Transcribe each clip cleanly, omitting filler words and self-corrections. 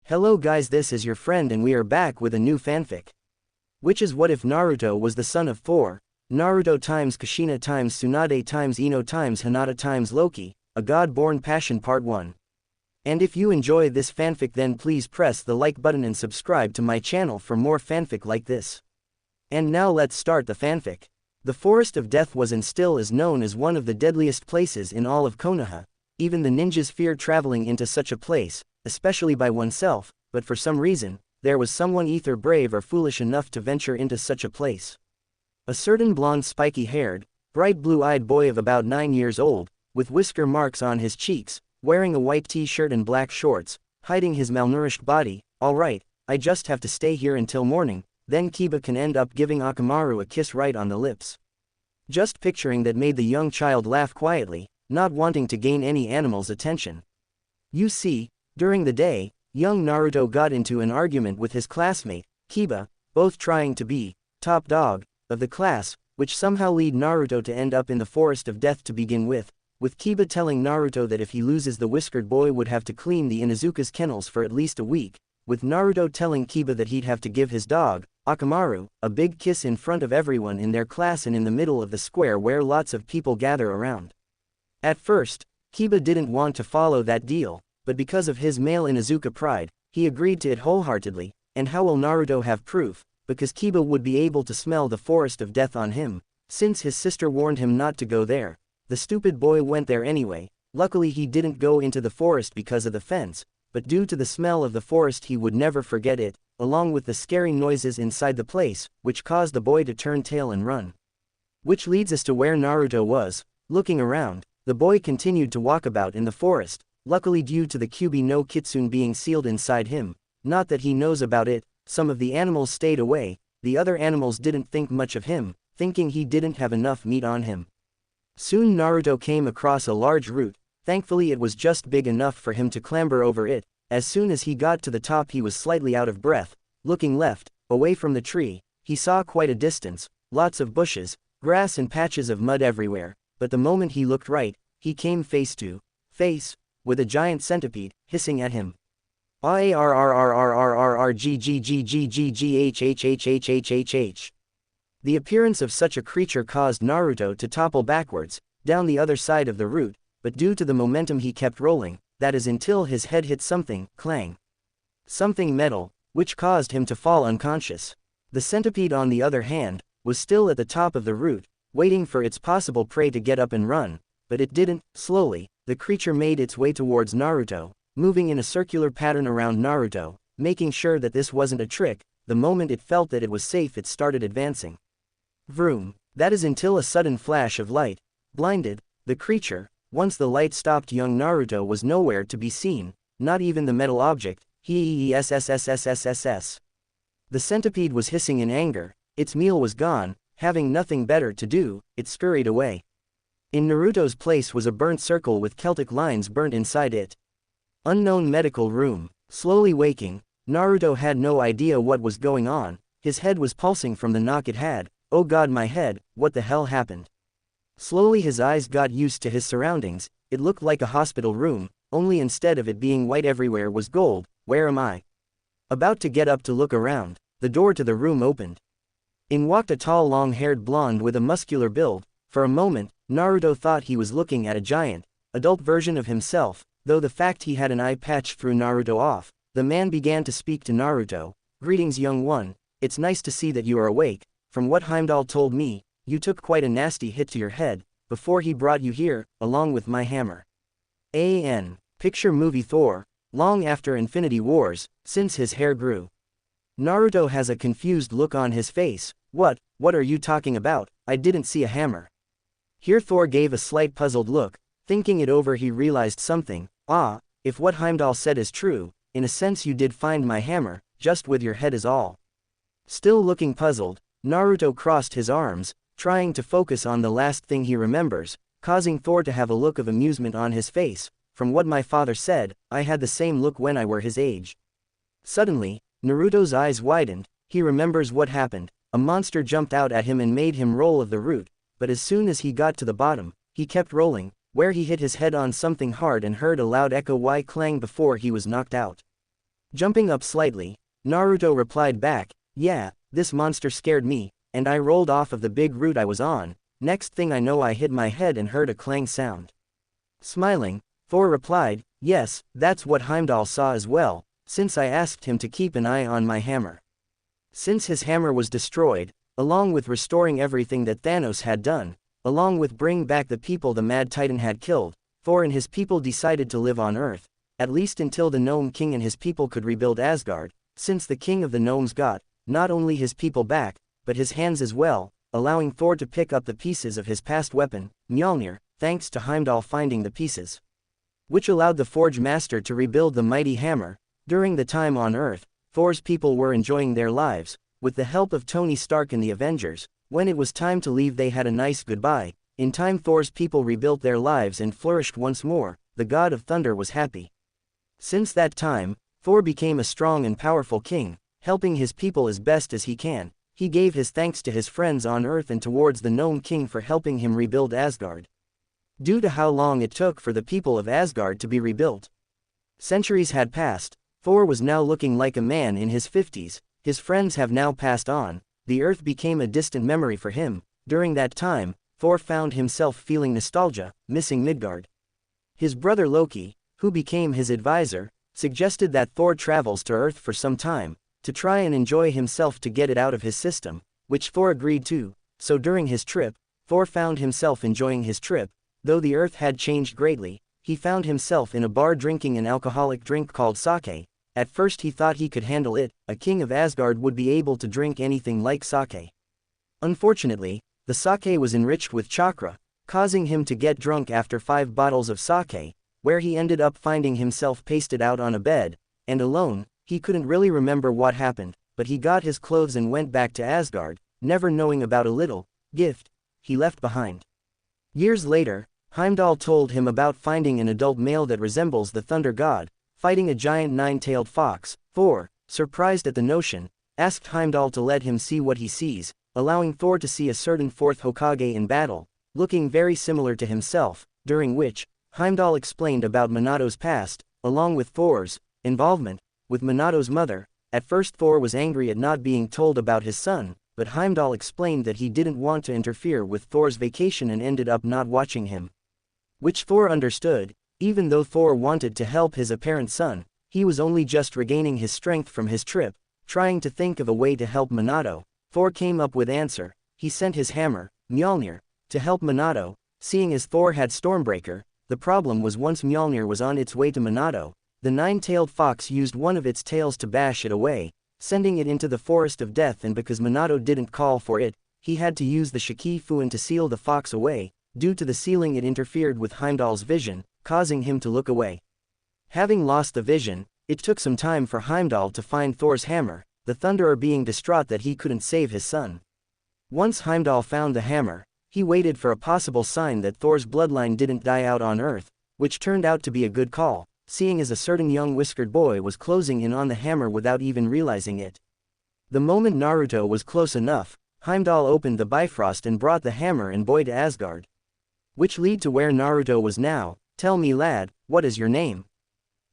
Hello guys, this is your friend and we are back with a new fanfic. Which is what if Naruto was the son of Thor, Naruto times Kushina times Tsunade times Ino times Hinata times Loki, a god-born passion part 1. And if you enjoy this fanfic then please press the like button and subscribe to my channel for more fanfic like this. And now let's start the fanfic. The Forest of Death was and still is known as one of the deadliest places in all of Konoha. Even the ninjas fear traveling into such a place, especially by oneself, but for some reason, there was someone either brave or foolish enough to venture into such a place. A certain blonde spiky-haired, bright blue-eyed boy of about 9 years old, with whisker marks on his cheeks, wearing a white t-shirt and black shorts, hiding his malnourished body. Alright, I just have to stay here until morning, then Kiba can end up giving Akamaru a kiss right on the lips. Just picturing that made the young child laugh quietly, not wanting to gain any animal's attention. You see, during the day, young Naruto got into an argument with his classmate, Kiba, both trying to be top dog of the class, which somehow lead Naruto to end up in the Forest of Death to begin with Kiba telling Naruto that if he loses the whiskered boy would have to clean the Inuzuka's kennels for at least a week, with Naruto telling Kiba that he'd have to give his dog, Akamaru, a big kiss in front of everyone in their class and in the middle of the square where lots of people gather around. At first, Kiba didn't want to follow that deal, but because of his male Inuzuka pride, he agreed to it wholeheartedly. And how will Naruto have proof? Because Kiba would be able to smell the Forest of Death on him, since his sister warned him not to go there. The stupid boy went there anyway. Luckily he didn't go into the forest because of the fence, but due to the smell of the forest he would never forget it, along with the scary noises inside the place, which caused the boy to turn tail and run. Which leads us to where Naruto was. Looking around, the boy continued to walk about in the forest. Luckily due to the Kyuubi no Kitsune being sealed inside him, not that he knows about it, some of the animals stayed away, the other animals didn't think much of him, thinking he didn't have enough meat on him. Soon Naruto came across a large root, thankfully it was just big enough for him to clamber over it. As soon as he got to the top he was slightly out of breath. Looking left, away from the tree, he saw quite a distance, lots of bushes, grass and patches of mud everywhere, but the moment he looked right, he came face to face with a giant centipede, hissing at him. The appearance of such a creature caused Naruto to topple backwards, down the other side of the root, but due to the momentum he kept rolling, that is until his head hit something, clang. Something metal, which caused him to fall unconscious. The centipede on the other hand, was still at the top of the root, waiting for its possible prey to get up and run, but it didn't. Slowly, the creature made its way towards Naruto, moving in a circular pattern around Naruto, making sure that this wasn't a trick. The moment it felt that it was safe it started advancing. Vroom. That is until a sudden flash of light blinded the creature. Once the light stopped young Naruto was nowhere to be seen, not even the metal object. The centipede was hissing in anger, its meal was gone, having nothing better to do, it scurried away. In Naruto's place was a burnt circle with Celtic lines burnt inside it. Unknown medical room. Slowly waking, Naruto had no idea what was going on, his head was pulsing from the knock it had. Oh god, my head, what the hell happened? Slowly his eyes got used to his surroundings. It looked like a hospital room, only instead of it being white everywhere was gold. Where am I? About to get up to look around, the door to the room opened. In walked a tall long-haired blonde with a muscular build. For a moment, Naruto thought he was looking at a giant, adult version of himself, though the fact he had an eye patch threw Naruto off. The man began to speak to Naruto. Greetings young one, it's nice to see that you are awake. From what Heimdall told me, you took quite a nasty hit to your head, before he brought you here, along with my hammer. Picture movie Thor, long after Infinity Wars, since his hair grew. Naruto has a confused look on his face. What are you talking about? I didn't see a hammer. Here Thor gave a slight puzzled look. Thinking it over he realized something. If what Heimdall said is true, in a sense you did find my hammer, just with your head is all. Still looking puzzled, Naruto crossed his arms, trying to focus on the last thing he remembers, causing Thor to have a look of amusement on his face. From what my father said, I had the same look when I were his age. Suddenly, Naruto's eyes widened. He remembers what happened. A monster jumped out at him and made him roll of the root, but as soon as he got to the bottom, he kept rolling, where he hit his head on something hard and heard a loud echo clang before he was knocked out. Jumping up slightly, Naruto replied back, yeah, this monster scared me, and I rolled off of the big root I was on. Next thing I know I hit my head and heard a clang sound. Smiling, Thor replied, yes, that's what Heimdall saw as well, since I asked him to keep an eye on my hammer. Since his hammer was destroyed, along with restoring everything that Thanos had done, along with bringing back the people the Mad Titan had killed, Thor and his people decided to live on Earth, at least until the Gnome King and his people could rebuild Asgard, since the King of the Gnomes got, not only his people back, but his hands as well, allowing Thor to pick up the pieces of his past weapon, Mjolnir, thanks to Heimdall finding the pieces, which allowed the Forge Master to rebuild the mighty hammer. During the time on Earth, Thor's people were enjoying their lives, with the help of Tony Stark and the Avengers. When it was time to leave they had a nice goodbye. In time Thor's people rebuilt their lives and flourished once more. The god of thunder was happy. Since that time, Thor became a strong and powerful king, helping his people as best as he can. He gave his thanks to his friends on Earth and towards the Gnome King for helping him rebuild Asgard. Due to how long it took for the people of Asgard to be rebuilt, centuries had passed. Thor was now looking like a man in his 50s, his friends have now passed on, the Earth became a distant memory for him. During that time, Thor found himself feeling nostalgia, missing Midgard. His brother Loki, who became his advisor, suggested that Thor travels to Earth for some time, to try and enjoy himself to get it out of his system, which Thor agreed to. So during his trip, Thor found himself enjoying his trip. Though the Earth had changed greatly, he found himself in a bar drinking an alcoholic drink called sake. At first he thought he could handle it, a king of Asgard would be able to drink anything like sake. Unfortunately, the sake was enriched with chakra, causing him to get drunk after 5 bottles of sake, where he ended up finding himself pasted out on a bed, and alone. He couldn't really remember what happened, but he got his clothes and went back to Asgard, never knowing about a little gift he left behind. Years later, Heimdall told him about finding an adult male that resembles the thunder god, fighting a giant 9-tailed fox. Thor, surprised at the notion, asked Heimdall to let him see what he sees, allowing Thor to see a certain 4th Hokage in battle, looking very similar to himself, during which, Heimdall explained about Minato's past, along with Thor's involvement with Minato's mother. At first Thor was angry at not being told about his son, but Heimdall explained that he didn't want to interfere with Thor's vacation and ended up not watching him. Which Thor understood. Even though Thor wanted to help his apparent son, he was only just regaining his strength from his trip, trying to think of a way to help Minato. Thor came up with answer. He sent his hammer, Mjolnir, to help Minato. Seeing as Thor had Stormbreaker, the problem was once Mjolnir was on its way to Minato, the 9-tailed fox used one of its tails to bash it away, sending it into the forest of death, and because Minato didn't call for it, he had to use the Shikifuin to seal the fox away. Due to the sealing it interfered with Heimdall's vision, causing him to look away. Having lost the vision, it took some time for Heimdall to find Thor's hammer, the Thunderer being distraught that he couldn't save his son. Once Heimdall found the hammer, he waited for a possible sign that Thor's bloodline didn't die out on Earth, which turned out to be a good call, seeing as a certain young whiskered boy was closing in on the hammer without even realizing it. The moment Naruto was close enough, Heimdall opened the Bifrost and brought the hammer and boy to Asgard, which led to where Naruto was now. Tell me lad, what is your name?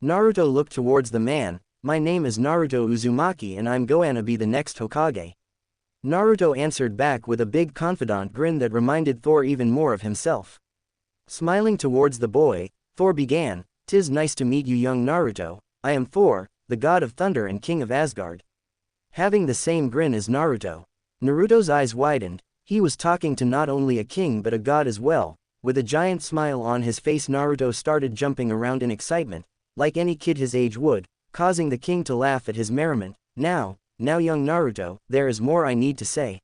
Naruto looked towards the man. My name is Naruto Uzumaki and I'm going to be the next Hokage. Naruto answered back with a big confident grin that reminded Thor even more of himself. Smiling towards the boy, Thor began, "'Tis nice to meet you young Naruto, I am Thor, the god of thunder and king of Asgard." Having the same grin as Naruto, Naruto's eyes widened. He was talking to not only a king but a god as well. With a giant smile on his face, Naruto started jumping around in excitement, like any kid his age would, causing the king to laugh at his merriment. Now young Naruto, there is more I need to say.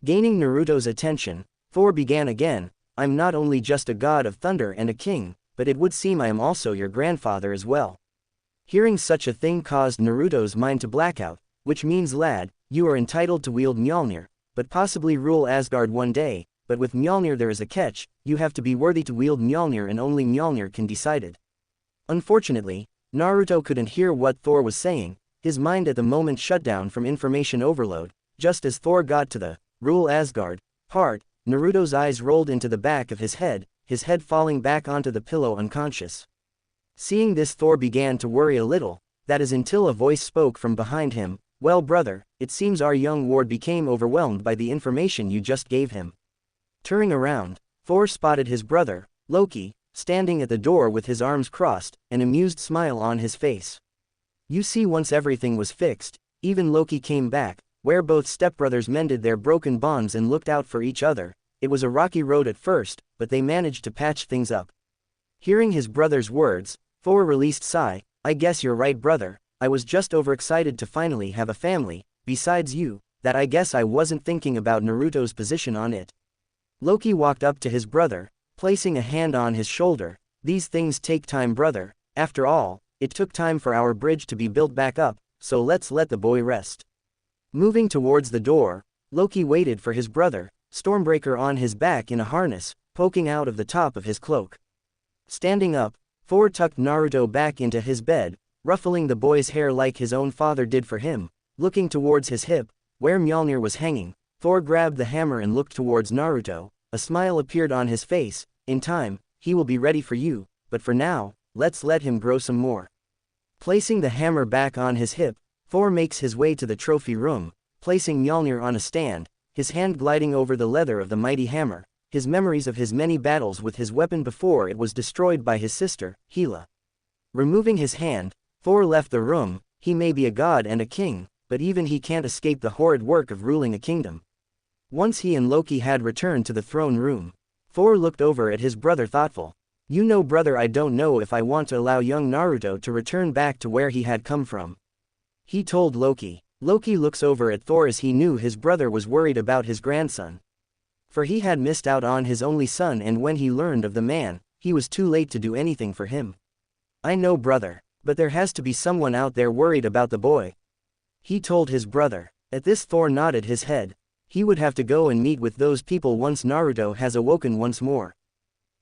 Gaining Naruto's attention, Thor began again, I'm not only just a god of thunder and a king, but it would seem I am also your grandfather as well. Hearing such a thing caused Naruto's mind to black out, which means lad, you are entitled to wield Mjolnir, but possibly rule Asgard one day. But with Mjolnir there is a catch, you have to be worthy to wield Mjolnir and only Mjolnir can decide it. Unfortunately, Naruto couldn't hear what Thor was saying, his mind at the moment shut down from information overload. Just as Thor got to the rule Asgard part, Naruto's eyes rolled into the back of his head falling back onto the pillow unconscious. Seeing this, Thor began to worry a little. that is until a voice spoke from behind him, "Well brother, it seems our young ward became overwhelmed by the information you just gave him." Turning around, Thor spotted his brother, Loki, standing at the door with his arms crossed, an amused smile on his face. You see, once everything was fixed, even Loki came back, where both stepbrothers mended their broken bonds and looked out for each other. It was a rocky road at first, but they managed to patch things up. Hearing his brother's words, Thor released a sigh. "I guess you're right brother, I was just overexcited to finally have a family, besides you, that I guess I wasn't thinking about Naruto's position on it." Loki walked up to his brother, placing a hand on his shoulder. "These things take time brother, after all, it took time for our bridge to be built back up, so let's let the boy rest." Moving towards the door, Loki waited for his brother, Stormbreaker on his back in a harness, poking out of the top of his cloak. Standing up, Thor tucked Naruto back into his bed, ruffling the boy's hair like his own father did for him. Looking towards his hip, where Mjolnir was hanging, Thor grabbed the hammer and looked towards Naruto. A smile appeared on his face. "In time, he will be ready for you, but for now, let's let him grow some more." Placing the hammer back on his hip, Thor makes his way to the trophy room, placing Mjolnir on a stand, his hand gliding over the leather of the mighty hammer, his memories of his many battles with his weapon before it was destroyed by his sister, Hela. Removing his hand, Thor left the room. He may be a god and a king, but even he can't escape the horrid work of ruling a kingdom. Once he and Loki had returned to the throne room, Thor looked over at his brother thoughtful. "You know brother, I don't know if I want to allow young Naruto to return back to where he had come from," he told Loki. Loki looks over at Thor as he knew his brother was worried about his grandson. For he had missed out on his only son, and when he learned of the man, he was too late to do anything for him. "I know brother, but there has to be someone out there worried about the boy," he told his brother. At this Thor nodded his head. He would have to go and meet with those people once Naruto has awoken once more.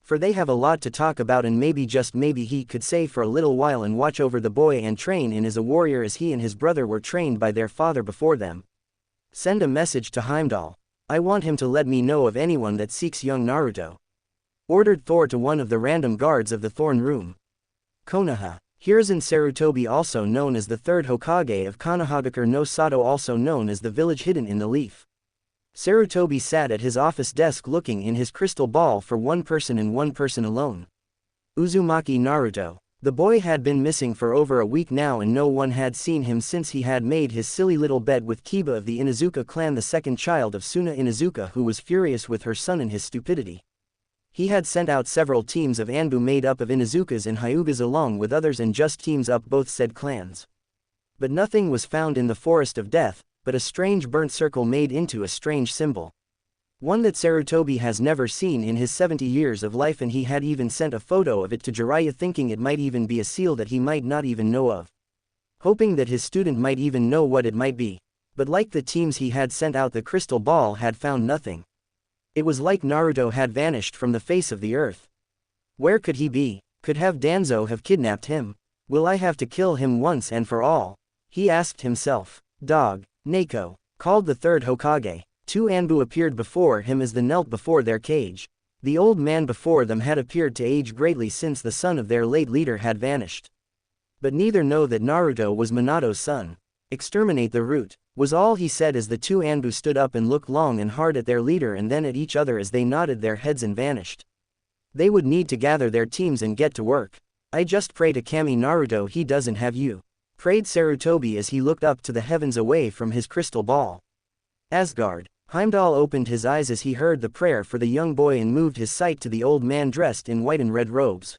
For they have a lot to talk about, and maybe just maybe he could stay for a little while and watch over the boy and train in as a warrior as he and his brother were trained by their father before them. "Send a message to Heimdall. I want him to let me know of anyone that seeks young Naruto," ordered Thor to one of the random guards of the Thorn Room. Konoha. Hiruzen Sarutobi, also known as the third Hokage of Konohagakure no Sato, also known as the village hidden in the leaf. Sarutobi sat at his office desk looking in his crystal ball for one person and one person alone. Uzumaki Naruto. The boy had been missing for over a week now, and no one had seen him since he had made his silly little bet with Kiba of the Inuzuka clan, the second child of Suna Inuzuka, who was furious with her son and his stupidity. He had sent out several teams of Anbu made up of Inuzukas and Hyugas along with others, and just teams up both said clans. But nothing was found in the forest of death, but a strange burnt circle made into a strange symbol. One that Sarutobi has never seen in his 70 years of life, and he had even sent a photo of it to Jiraiya, thinking it might even be a seal that he might not even know of. Hoping that his student might even know what it might be. But like the teams he had sent out, the crystal ball had found nothing. It was like Naruto had vanished from the face of the earth. Where could he be? Could have Danzo have kidnapped him? Will I have to kill him once and for all? He asked himself. Dog. Neko. Called the third Hokage. Two Anbu appeared before him as they knelt before their cage. The old man before them had appeared to age greatly since the son of their late leader had vanished. But neither know that Naruto was Minato's son. Exterminate the root, was all he said as the two Anbu stood up and looked long and hard at their leader and then at each other as they nodded their heads and vanished. They would need to gather their teams and get to work. I just pray to Kami Naruto he doesn't have you, prayed Sarutobi as he looked up to the heavens away from his crystal ball. Asgard. Heimdall opened his eyes as he heard the prayer for the young boy and moved his sight to the old man dressed in white and red robes.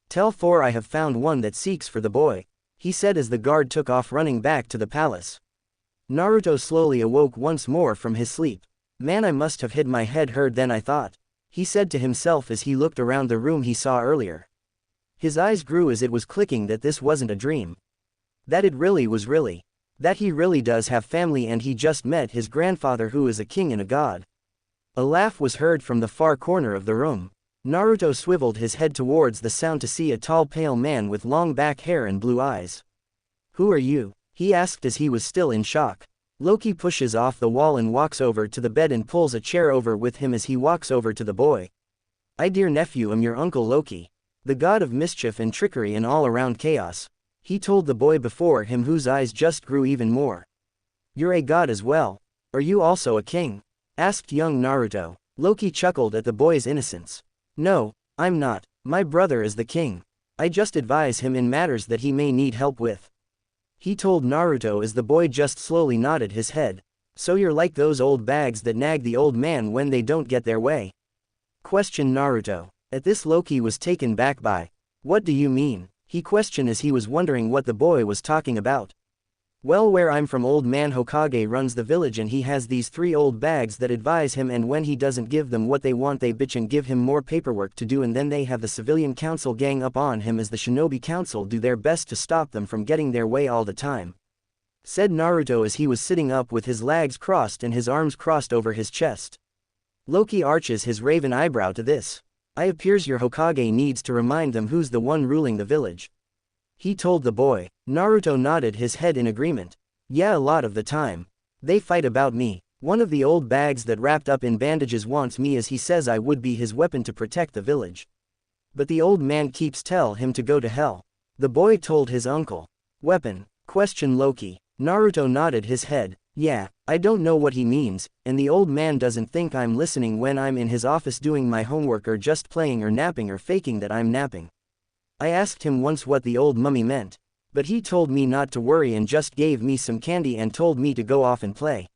Tell Thor I have found one that seeks for the boy, he said as the guard took off running back to the palace. Naruto slowly awoke once more from his sleep. Man, I must have hid my head hurt then, I thought, he said to himself as he looked around the room he saw earlier. His eyes grew as it was clicking that this wasn't a dream. That it really was really. That he really does have family and he just met his grandfather who is a king and a god. A laugh was heard from the far corner of the room. Naruto swiveled his head towards the sound to see a tall pale man with long back hair and blue eyes. Who are you? He asked as he was still in shock. Loki pushes off the wall and walks over to the bed and pulls a chair over with him as he walks over to the boy. I, dear nephew, am your uncle Loki, the god of mischief and trickery and all around chaos. he told the boy before him, whose eyes just grew even more. You're a god as well. Are you also a king? Asked young Naruto. Loki chuckled at the boy's innocence. No, I'm not. My brother is the king. I just advise him in matters that he may need help with. He told Naruto as the boy just slowly nodded his head. So you're like those old bags that nag the old man when they don't get their way? Questioned Naruto. At this, Loki was taken back by. What do you mean? He questioned as he was wondering what the boy was talking about. Well, where I'm from, old man Hokage runs the village and he has these 3 old bags that advise him, and when he doesn't give them what they want, they bitch and give him more paperwork to do, and then they have the civilian council gang up on him as the shinobi council do their best to stop them from getting their way all the time. Said Naruto as he was sitting up with his legs crossed and his arms crossed over his chest. Loki arches his raven eyebrow to this. It appears your Hokage needs to remind them who's the one ruling the village. He told the boy. Naruto nodded his head in agreement. Yeah, a lot of the time. They fight about me. One of the old bags that wrapped up in bandages wants me, as he says I would be his weapon to protect the village. But the old man keeps tell him to go to hell. The boy told his uncle. Weapon? Questioned Loki. Naruto nodded his head. Yeah, I don't know what he means, and the old man doesn't think I'm listening when I'm in his office doing my homework or just playing or napping or faking that I'm napping. I asked him once what the old mummy meant, but he told me not to worry and just gave me some candy and told me to go off and play.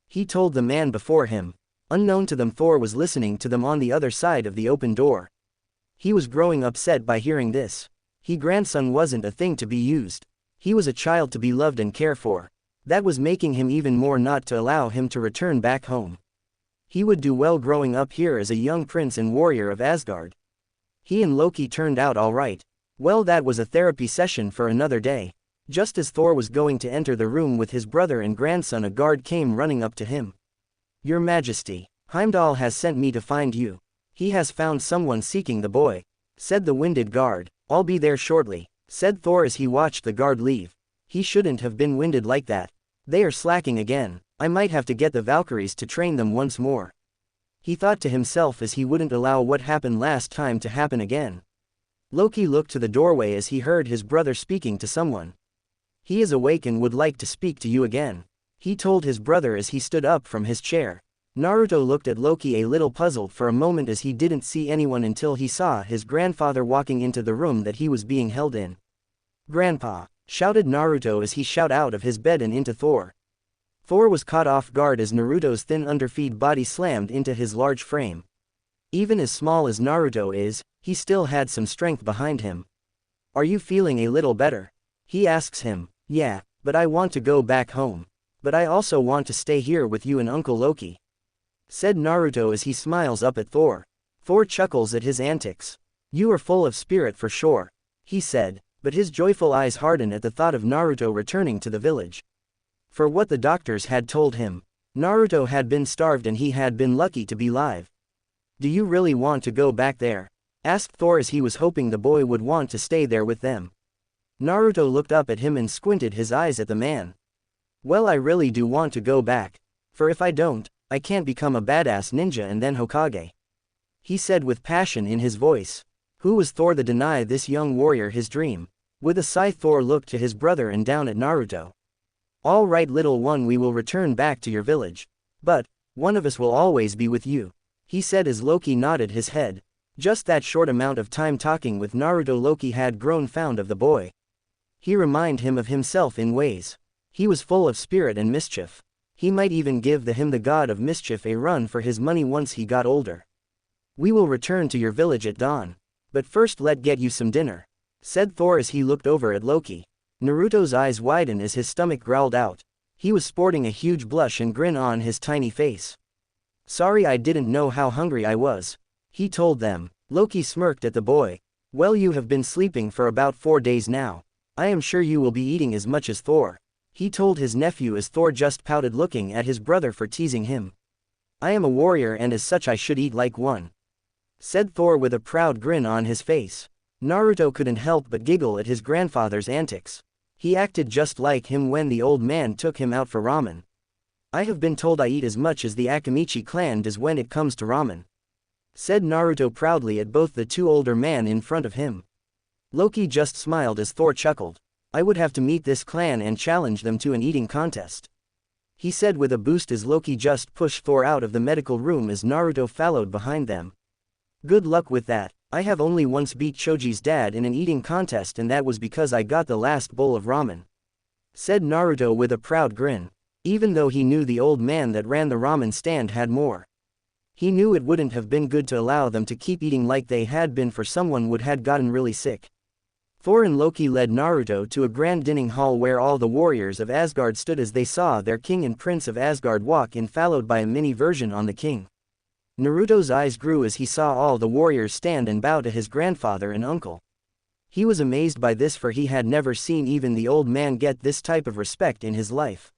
He told the man before him. Unknown to them, Thor was listening to them on the other side of the open door. He was growing upset by hearing this. His grandson wasn't a thing to be used. He was a child to be loved and cared for. That was making him even more not to allow him to return back home. He would do well growing up here as a young prince and warrior of Asgard. He and Loki turned out all right. Well, that was a therapy session for another day. Just as Thor was going to enter the room with his brother and grandson, a guard came running up to him. Your Majesty, Heimdall has sent me to find you. He has found someone seeking the boy, said the winded guard. I'll be there shortly, said Thor as he watched the guard leave. He shouldn't have been winded like that. They are slacking again. I might have to get the Valkyries to train them once more. He thought to himself as he wouldn't allow what happened last time to happen again. Loki looked to the doorway as he heard his brother speaking to someone. He is awake and would like to speak to you again, he told his brother as he stood up from his chair. Naruto looked at Loki a little puzzled for a moment as he didn't see anyone until he saw his grandfather walking into the room that he was being held in. Grandpa, shouted Naruto as he shot out of his bed and into Thor. Thor was caught off guard as Naruto's thin underfeet body slammed into his large frame. Even as small as Naruto is, he still had some strength behind him. Are you feeling a little better? He asks him. Yeah, but I want to go back home. But I also want to stay here with you and Uncle Loki, said Naruto as he smiles up at Thor. Thor chuckles at his antics. You are full of spirit for sure, he said, but his joyful eyes hardened at the thought of Naruto returning to the village. For what the doctors had told him, Naruto had been starved and he had been lucky to be alive. Do you really want to go back there? Asked Thor as he was hoping the boy would want to stay there with them. Naruto looked up at him and squinted his eyes at the man. Well, I really do want to go back. For if I don't, I can't become a badass ninja and then Hokage, he said with passion in his voice. Who was Thor to deny this young warrior his dream? With a sigh, Thor looked to his brother and down at Naruto. All right, little one, we will return back to your village. But one of us will always be with you, he said as Loki nodded his head. Just that short amount of time talking with Naruto, Loki had grown fond of the boy. He reminded him of himself in ways. He was full of spirit and mischief. He might even give him the god of mischief a run for his money once he got older. We will return to your village at dawn. But first let's get you some dinner, said Thor as he looked over at Loki. Naruto's eyes widened as his stomach growled out. He was sporting a huge blush and grin on his tiny face. Sorry, I didn't know how hungry I was, he told them. Loki smirked at the boy. Well, you have been sleeping for about 4 days now. I am sure you will be eating as much as Thor, he told his nephew as Thor just pouted, looking at his brother for teasing him. I am a warrior and as such I should eat like one, said Thor with a proud grin on his face. Naruto couldn't help but giggle at his grandfather's antics. He acted just like him when the old man took him out for ramen. I have been told I eat as much as the Akamichi clan does when it comes to ramen, said Naruto proudly at both the two older men in front of him. Loki just smiled as Thor chuckled. I would have to meet this clan and challenge them to an eating contest," he said with a boost as Loki just pushed Thor out of the medical room as Naruto followed behind them. "Good luck with that. I have only once beat Choji's dad in an eating contest and that was because I got the last bowl of ramen," said Naruto with a proud grin. Even though he knew the old man that ran the ramen stand had more. He knew it wouldn't have been good to allow them to keep eating like they had been, for someone would had gotten really sick. Thor and Loki led Naruto to a grand dining hall where all the warriors of Asgard stood as they saw their king and prince of Asgard walk in, followed by a mini version on the king. Naruto's eyes grew as he saw all the warriors stand and bow to his grandfather and uncle. He was amazed by this, for he had never seen even the old man get this type of respect in his life.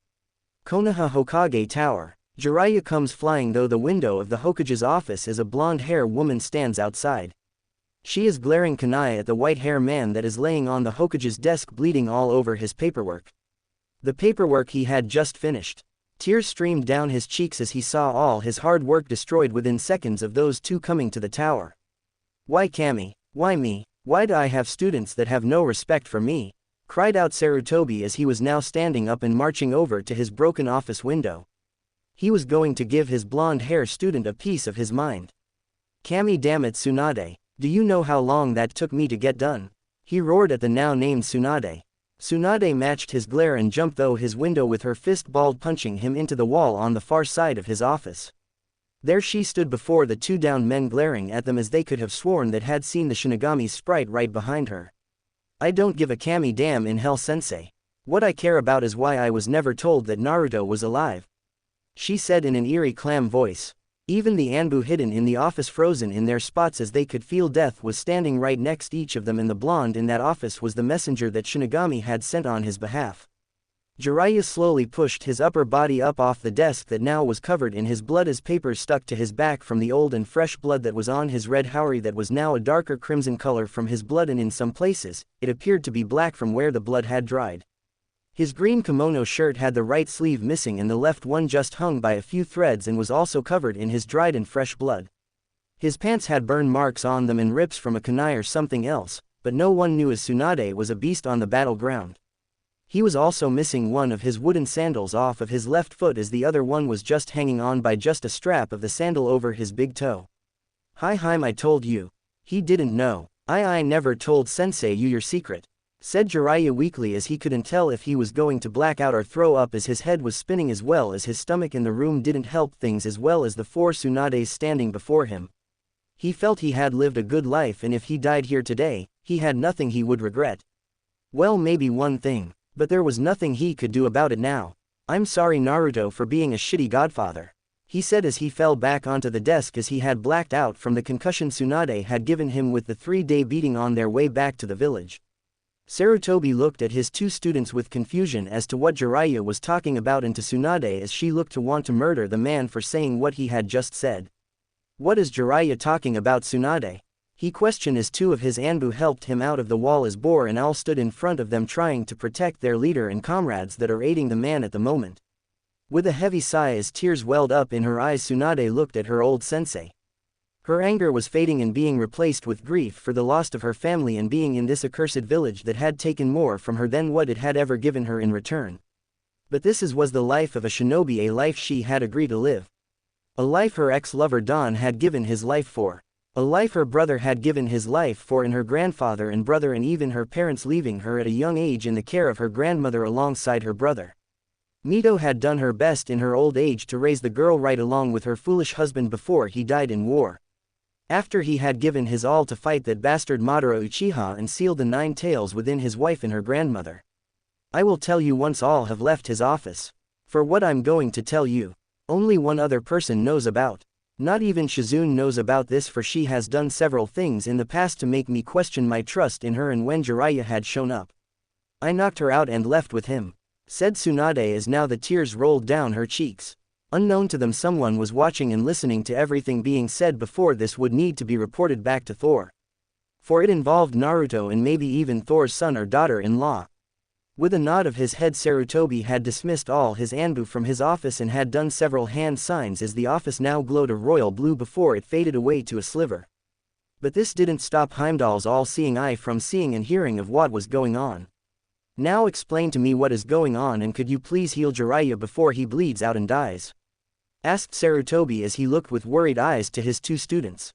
Konoha Hokage Tower. Jiraiya comes flying though the window of the Hokage's office as a blonde-haired woman stands outside. She is glaring kunai at the white-haired man that is laying on the Hokage's desk bleeding all over his paperwork. The paperwork he had just finished. Tears streamed down his cheeks as he saw all his hard work destroyed within seconds of those two coming to the tower. "Why Kami? Why me? Why do I have students that have no respect for me?" cried out Sarutobi as he was now standing up and marching over to his broken office window. He was going to give his blonde-haired student a piece of his mind. "Kami, damn it Tsunade, do you know how long that took me to get done?" he roared at the now-named Tsunade. Tsunade matched his glare and jumped through his window with her fist balled, punching him into the wall on the far side of his office. There she stood before the two downed men, glaring at them as they could have sworn that had seen the Shinigami's sprite right behind her. "I don't give a Kami damn in hell sensei. What I care about is why I was never told that Naruto was alive," she said in an eerie clam voice. Even the Anbu hidden in the office frozen in their spots as they could feel death was standing right next to each of them, and the blonde in that office was the messenger that Shinigami had sent on his behalf. Jiraiya slowly pushed his upper body up off the desk that now was covered in his blood as papers stuck to his back from the old and fresh blood that was on his red haori that was now a darker crimson color from his blood, and in some places, it appeared to be black from where the blood had dried. His green kimono shirt had the right sleeve missing and the left one just hung by a few threads and was also covered in his dried and fresh blood. His pants had burn marks on them and rips from a kunai or something else, but no one knew as Tsunade was a beast on the battleground. He was also missing one of his wooden sandals off of his left foot, as the other one was just hanging on by just a strap of the sandal over his big toe. "Hi, I told you." He didn't know. I never told sensei you your secret," said Jiraiya weakly, as he couldn't tell if he was going to black out or throw up as his head was spinning as well as his stomach, and the room didn't help things as well as the four Tsunades standing before him. He felt he had lived a good life, and if he died here today, he had nothing he would regret. Well, maybe one thing, but there was nothing he could do about it now. "I'm sorry Naruto for being a shitty godfather," he said as he fell back onto the desk as he had blacked out from the concussion Tsunade had given him with the 3-day beating on their way back to the village. Sarutobi looked at his two students with confusion as to what Jiraiya was talking about, and to Tsunade as she looked to want to murder the man for saying what he had just said. "What is Jiraiya talking about, Tsunade?" he questioned as two of his Anbu helped him out of the wall as Boar and Owl stood in front of them trying to protect their leader and comrades that are aiding the man at the moment. With a heavy sigh as tears welled up in her eyes, Tsunade looked at her old sensei. Her anger was fading and being replaced with grief for the loss of her family and being in this accursed village that had taken more from her than what it had ever given her in return. But this was the life of a shinobi, a life she had agreed to live. A life her ex-lover Don had given his life for. A life her brother had given his life for, and her grandfather and brother, and even her parents leaving her at a young age in the care of her grandmother alongside her brother. Mito had done her best in her old age to raise the girl right along with her foolish husband before he died in war. After he had given his all to fight that bastard Madara Uchiha and seal the 9 tails within his wife and her grandmother. I will tell you once all have left his office. For what I'm going to tell you, only one other person knows about. Not even Shizune knows about this, for she has done several things in the past to make me question my trust in her, and when Jiraiya had shown up, I knocked her out and left with him, said Tsunade as now the tears rolled down her cheeks. Unknown to them, someone was watching and listening to everything being said before this would need to be reported back to Thor. For it involved Naruto and maybe even Thor's son or daughter-in-law. With a nod of his head, Sarutobi had dismissed all his Anbu from his office and had done several hand signs as the office now glowed a royal blue before it faded away to a sliver. But this didn't stop Heimdall's all-seeing eye from seeing and hearing of what was going on. Now explain to me what is going on, and could you please heal Jiraiya before he bleeds out and dies? Asked Sarutobi as he looked with worried eyes to his two students.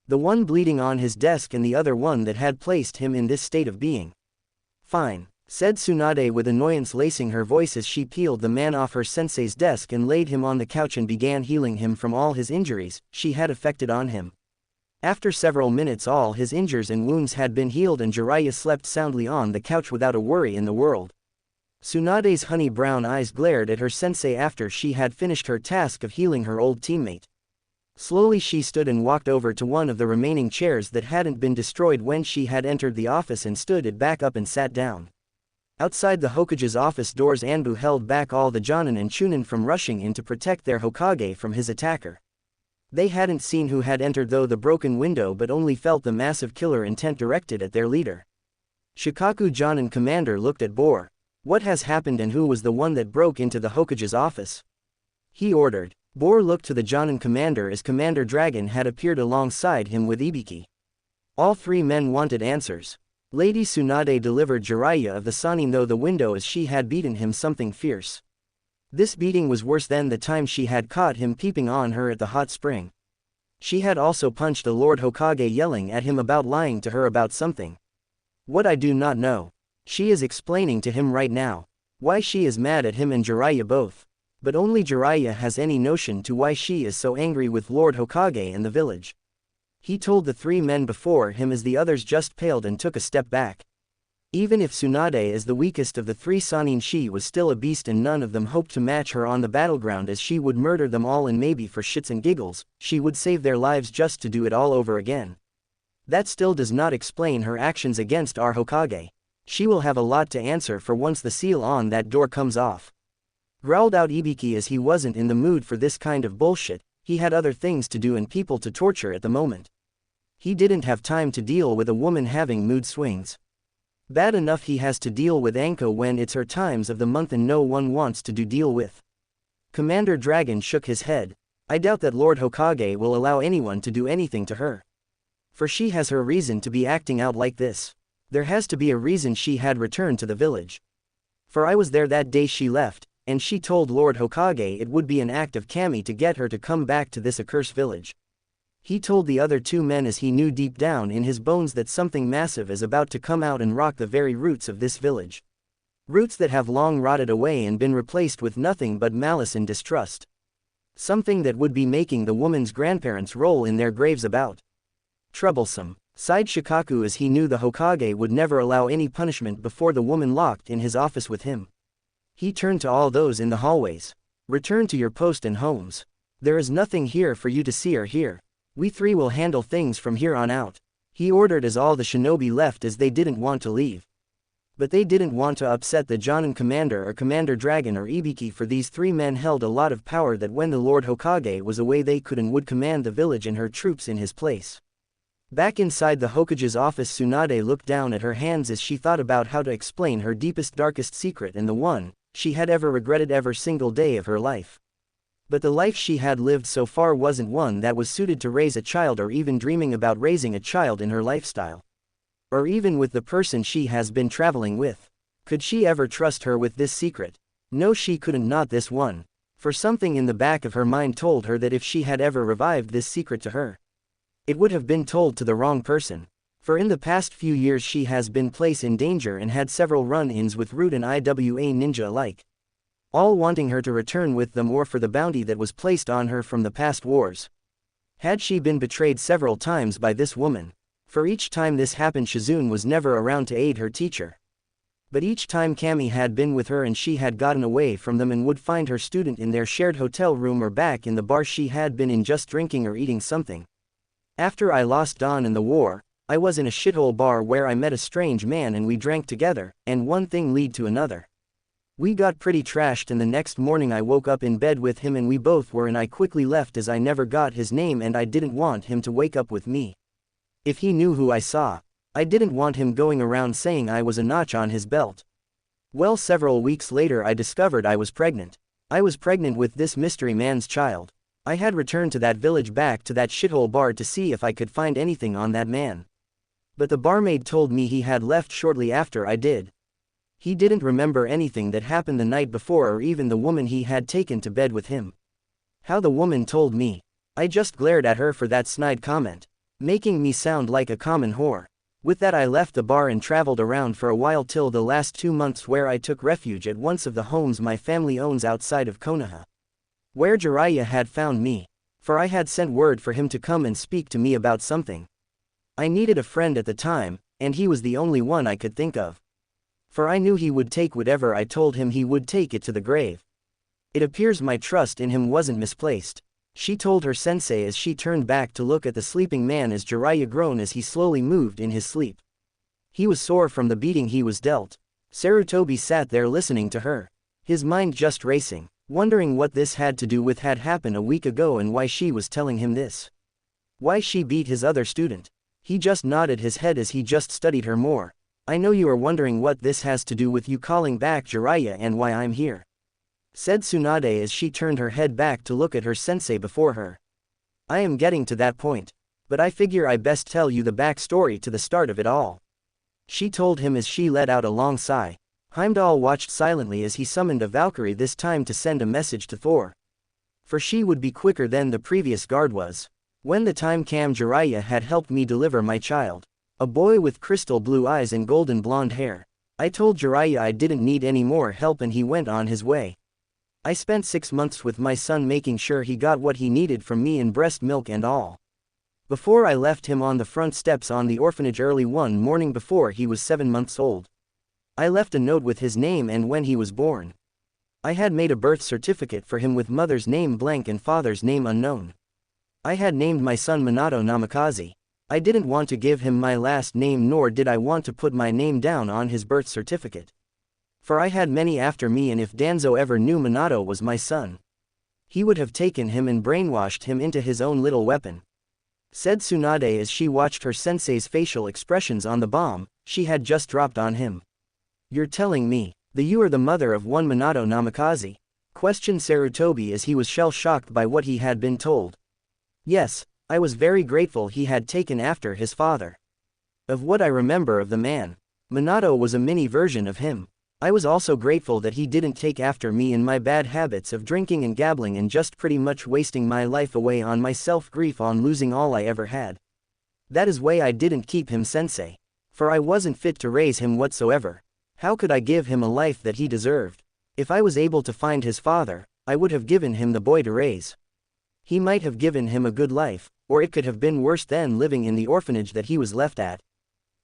The one bleeding on his desk and the other one that had placed him in this state of being. Fine, said Tsunade with annoyance lacing her voice as she peeled the man off her sensei's desk and laid him on the couch and began healing him from all his injuries she had affected on him. After several minutes all his injuries and wounds had been healed and Jiraiya slept soundly on the couch without a worry in the world. Tsunade's honey brown eyes glared at her sensei after she had finished her task of healing her old teammate. Slowly she stood and walked over to one of the remaining chairs that hadn't been destroyed when she had entered the office and stood it back up and sat down. Outside the Hokage's office doors, Anbu held back all the Jonin and Chunin from rushing in to protect their Hokage from his attacker. They hadn't seen who had entered through the broken window but only felt the massive killer intent directed at their leader. Shikaku Jonin commander looked at Bor. What has happened and who was the one that broke into the Hokage's office? He ordered. Bor looked to the Jonin commander as Commander Dragon had appeared alongside him with Ibiki. All three men wanted answers. Lady Tsunade delivered Jiraiya of the Sannin though the window as she had beaten him something fierce. This beating was worse than the time she had caught him peeping on her at the hot spring. She had also punched the Lord Hokage yelling at him about lying to her about something. What I do not know. She is explaining to him right now. Why she is mad at him and Jiraiya both. But only Jiraiya has any notion to why she is so angry with Lord Hokage and the village. He told the three men before him as the others just paled and took a step back. Even if Tsunade is the weakest of the three Sannin, she was still a beast and none of them hoped to match her on the battleground, as she would murder them all and maybe for shits and giggles, she would save their lives just to do it all over again. That still does not explain her actions against our Hokage. She will have a lot to answer for once the seal on that door comes off. Growled out Ibiki as he wasn't in the mood for this kind of bullshit, he had other things to do and people to torture at the moment. He didn't have time to deal with a woman having mood swings. Bad enough he has to deal with Anko when it's her times of the month and no one wants to deal with. Commander Dragon shook his head. I doubt that Lord Hokage will allow anyone to do anything to her. For she has her reason to be acting out like this. There has to be a reason she had returned to the village. For I was there that day she left, and she told Lord Hokage it would be an act of kami to get her to come back to this accursed village. He told the other two men as he knew deep down in his bones that something massive is about to come out and rock the very roots of this village. Roots that have long rotted away and been replaced with nothing but malice and distrust. Something that would be making the woman's grandparents roll in their graves about. Troublesome, sighed Shikaku as he knew the Hokage would never allow any punishment before the woman locked in his office with him. He turned to all those in the hallways. Return to your post and homes. There is nothing here for you to see or hear. We three will handle things from here on out. He ordered as all the shinobi left as they didn't want to leave. But they didn't want to upset the Jonin commander or Commander Dragon or Ibiki, for these three men held a lot of power that when the Lord Hokage was away they could and would command the village and her troops in his place. Back inside the Hokage's office, Tsunade looked down at her hands as she thought about how to explain her deepest darkest secret and the one she had ever regretted every single day of her life. But the life she had lived so far wasn't one that was suited to raise a child or even dreaming about raising a child in her lifestyle. Or even with the person she has been traveling with. Could she ever trust her with this secret? No, she couldn't, not this one. For something in the back of her mind told her that if she had ever revived this secret to her, it would have been told to the wrong person. For in the past few years she has been placed in danger and had several run-ins with Root and IWA ninja alike. All wanting her to return with them or for the bounty that was placed on her from the past wars. Had she been betrayed several times by this woman? For each time this happened Shizune was never around to aid her teacher. But each time Kami had been with her and she had gotten away from them and would find her student in their shared hotel room or back in the bar she had been in just drinking or eating something. After I lost Dawn in the war, I was in a shithole bar where I met a strange man and we drank together, and one thing led to another. We got pretty trashed and the next morning I woke up in bed with him and we both were, and I quickly left as I never got his name and I didn't want him to wake up with me. If he knew who I saw, I didn't want him going around saying I was a notch on his belt. Well, several weeks later I discovered I was pregnant. I was pregnant with this mystery man's child. I had returned to that village, back to that shithole bar to see if I could find anything on that man. But the barmaid told me he had left shortly after I did. He didn't remember anything that happened the night before or even the woman he had taken to bed with him. How the woman told me. I just glared at her for that snide comment, making me sound like a common whore. With that I left the bar and traveled around for a while till the last 2 months, where I took refuge at one of the homes my family owns outside of Konoha, where Jiraiya had found me, for I had sent word for him to come and speak to me about something. I needed a friend at the time, and he was the only one I could think of. For I knew he would take whatever I told him, he would take it to the grave. It appears my trust in him wasn't misplaced, she told her sensei as she turned back to look at the sleeping man as Jiraiya groaned as he slowly moved in his sleep. He was sore from the beating he was dealt. Sarutobi sat there listening to her, his mind just racing, wondering what this had to do with had happened a week ago and why she was telling him this. Why she beat his other student. He just nodded his head as he just studied her more. I know you are wondering what this has to do with you calling back Jiraiya and why I'm here, said Tsunade as she turned her head back to look at her sensei before her. I am getting to that point, but I figure I best tell you the backstory to the start of it all, she told him as she let out a long sigh. Heimdall watched silently as he summoned a Valkyrie, this time to send a message to Thor, for she would be quicker than the previous guard was. When the time came, Jiraiya had helped me deliver my child, a boy with crystal blue eyes and golden blonde hair. I told Jiraiya I didn't need any more help and he went on his way. I spent 6 months with my son making sure he got what he needed from me in breast milk and all. Before I left him on the front steps on the orphanage early one morning before he was 7 months old, I left a note with his name and when he was born. I had made a birth certificate for him with mother's name blank and father's name unknown. I had named my son Minato Namikaze. I didn't want to give him my last name, nor did I want to put my name down on his birth certificate, for I had many after me, and if Danzo ever knew Minato was my son, he would have taken him and brainwashed him into his own little weapon, said Tsunade as she watched her sensei's facial expressions on the bomb she had just dropped on him. You're telling me that you are the mother of one Minato Namikaze? Questioned Sarutobi as he was shell-shocked by what he had been told. Yes, I was very grateful he had taken after his father. Of what I remember of the man, Minato was a mini version of him. I was also grateful that he didn't take after me in my bad habits of drinking and gabbling and just pretty much wasting my life away on my self-grief on losing all I ever had. That is why I didn't keep him sensei, for I wasn't fit to raise him whatsoever. How could I give him a life that he deserved? If I was able to find his father, I would have given him the boy to raise. He might have given him a good life, or it could have been worse than living in the orphanage that he was left at,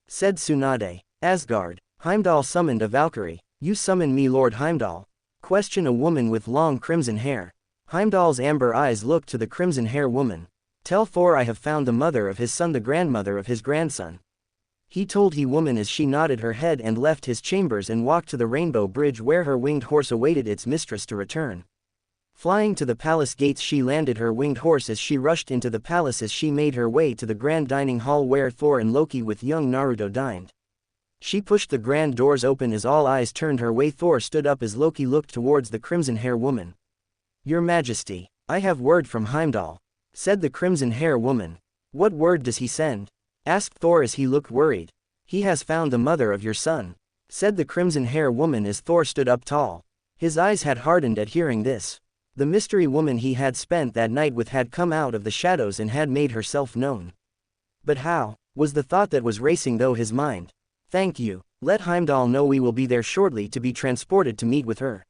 said Tsunade. Asgard. Heimdall summoned a Valkyrie. You summon me, Lord Heimdall? Questioned a woman with long crimson hair. Heimdall's amber eyes looked to the crimson hair woman. Tell Thor I have found the mother of his son, the grandmother of his grandson, he told he woman as she nodded her head and left his chambers and walked to the Rainbow Bridge where her winged horse awaited its mistress to return. Flying to the palace gates, she landed her winged horse as she rushed into the palace as she made her way to the grand dining hall where Thor and Loki with young Naruto dined. She pushed the grand doors open as all eyes turned her way. Thor stood up as Loki looked towards the crimson hair woman. Your Majesty, I have word from Heimdall, said the crimson hair woman. What word does he send? Asked Thor as he looked worried. He has found the mother of your son, said the crimson hair woman as Thor stood up tall. His eyes had hardened at hearing this. The mystery woman he had spent that night with had come out of the shadows and had made herself known. But how, was the thought that was racing through his mind. Thank you, let Heimdall know we will be there shortly to be transported to meet with her,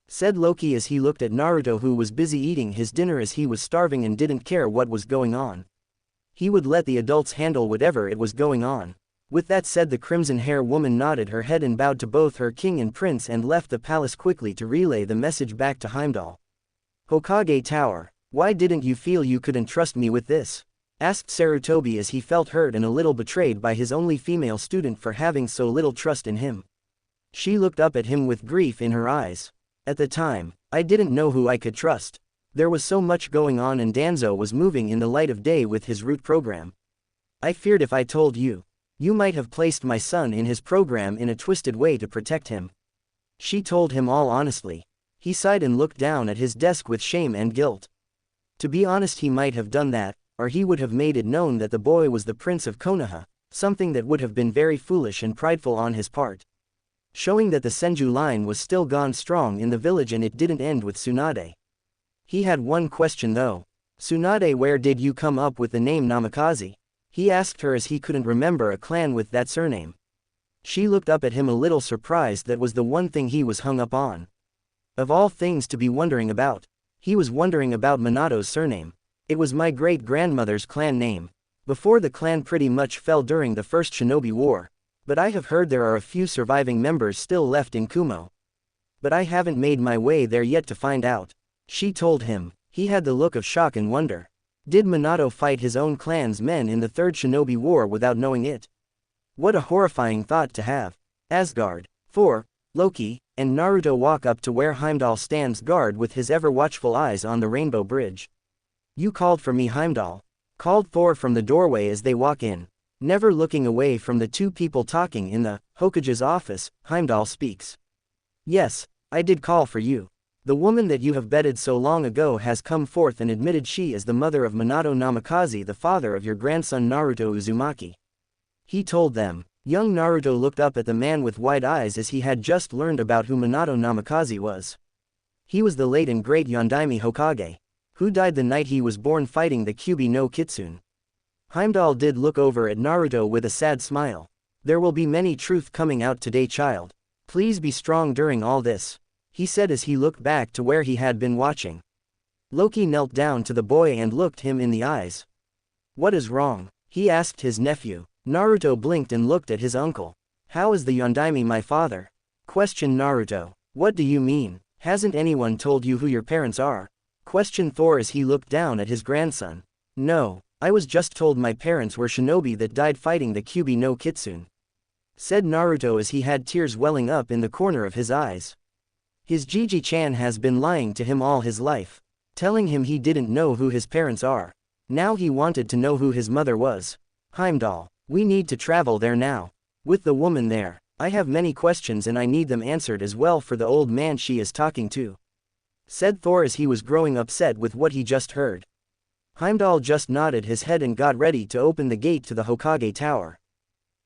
said Loki as he looked at Naruto, who was busy eating his dinner as he was starving and didn't care what was going on. He would let the adults handle whatever it was going on. With that said, the crimson hair woman nodded her head and bowed to both her king and prince and left the palace quickly to relay the message back to Heimdall. Hokage Tower, why didn't you feel you could entrust me with this? Asked Sarutobi as he felt hurt and a little betrayed by his only female student for having so little trust in him. She looked up at him with grief in her eyes. At the time, I didn't know who I could trust. There was so much going on and Danzo was moving in the light of day with his root program. I feared if I told you, you might have placed my son in his program in a twisted way to protect him. She told him all honestly. He sighed and looked down at his desk with shame and guilt. To be honest, he might have done that, or he would have made it known that the boy was the prince of Konoha, something that would have been very foolish and prideful on his part. showing that the Senju line was still gone strong in the village and it didn't end with Tsunade. He had one question though. "Tsunade, where did you come up with the name Namikaze?" he asked her as he couldn't remember a clan with that surname. She looked up at him a little surprised. That was the one thing he was hung up on. Of all things to be wondering about. He was wondering about Minato's surname. "It was my great-grandmother's clan name. Before the clan pretty much fell during the First Shinobi War. But I have heard there are a few surviving members still left in Kumo. But I haven't made my way there yet to find out," she told him. He had the look of shock and wonder. Did Minato fight his own clan's men in the Third Shinobi War without knowing it? What a horrifying thought to have. Asgard, Thor, Loki, and Naruto walk up to where Heimdall stands guard with his ever-watchful eyes on the Rainbow Bridge. "You called for me, Heimdall," called Thor from the doorway as they walk in. Never looking away from the two people talking in the Hokage's office, Heimdall speaks. "Yes, I did call for you. The woman that you have bedded so long ago has come forth and admitted she is the mother of Minato Namikaze, the father of your grandson Naruto Uzumaki," he told them. Young Naruto looked up at the man with wide eyes as he had just learned about who Minato Namikaze was. He was the late and great Yondaime Hokage, who died the night he was born fighting the Kyuubi no Kitsune. Heimdall did look over at Naruto with a sad smile. "There will be many truth coming out today, child. Please be strong during all this," he said as he looked back to where he had been watching. Loki knelt down to the boy and looked him in the eyes. "What is wrong?" he asked his nephew. Naruto blinked and looked at his uncle. "How is the Yondaime my father?" questioned Naruto. "What do you mean? Hasn't anyone told you who your parents are?" questioned Thor as he looked down at his grandson. "No, I was just told my parents were shinobi that died fighting the Kyuubi no Kitsune," said Naruto as he had tears welling up in the corner of his eyes. His Gigi-chan has been lying to him all his life, telling him he didn't know who his parents are. Now he wanted to know who his mother was. "Heimdall, we need to travel there now. With the woman there, I have many questions and I need them answered as well for the old man she is talking to," said Thor as he was growing upset with what he just heard. Heimdall just nodded his head and got ready to open the gate to the Hokage Tower.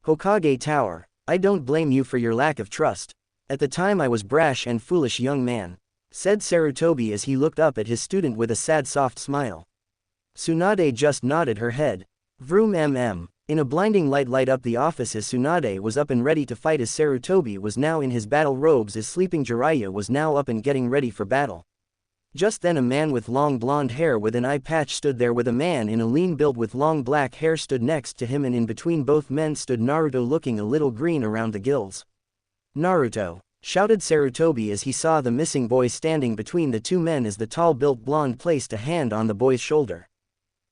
"Hokage Tower, I don't blame you for your lack of trust. At the time I was brash and foolish young man," said Sarutobi as he looked up at his student with a sad soft smile. Tsunade just nodded her head. Vroom In a blinding light up the office as Tsunade was up and ready to fight as Sarutobi was now in his battle robes as sleeping Jiraiya was now up and getting ready for battle. Just then a man with long blonde hair with an eye patch stood there with a man in a lean build with long black hair stood next to him and in between both men stood Naruto looking a little green around the gills. "Naruto!" shouted Sarutobi as he saw the missing boy standing between the two men as the tall-built blonde placed a hand on the boy's shoulder.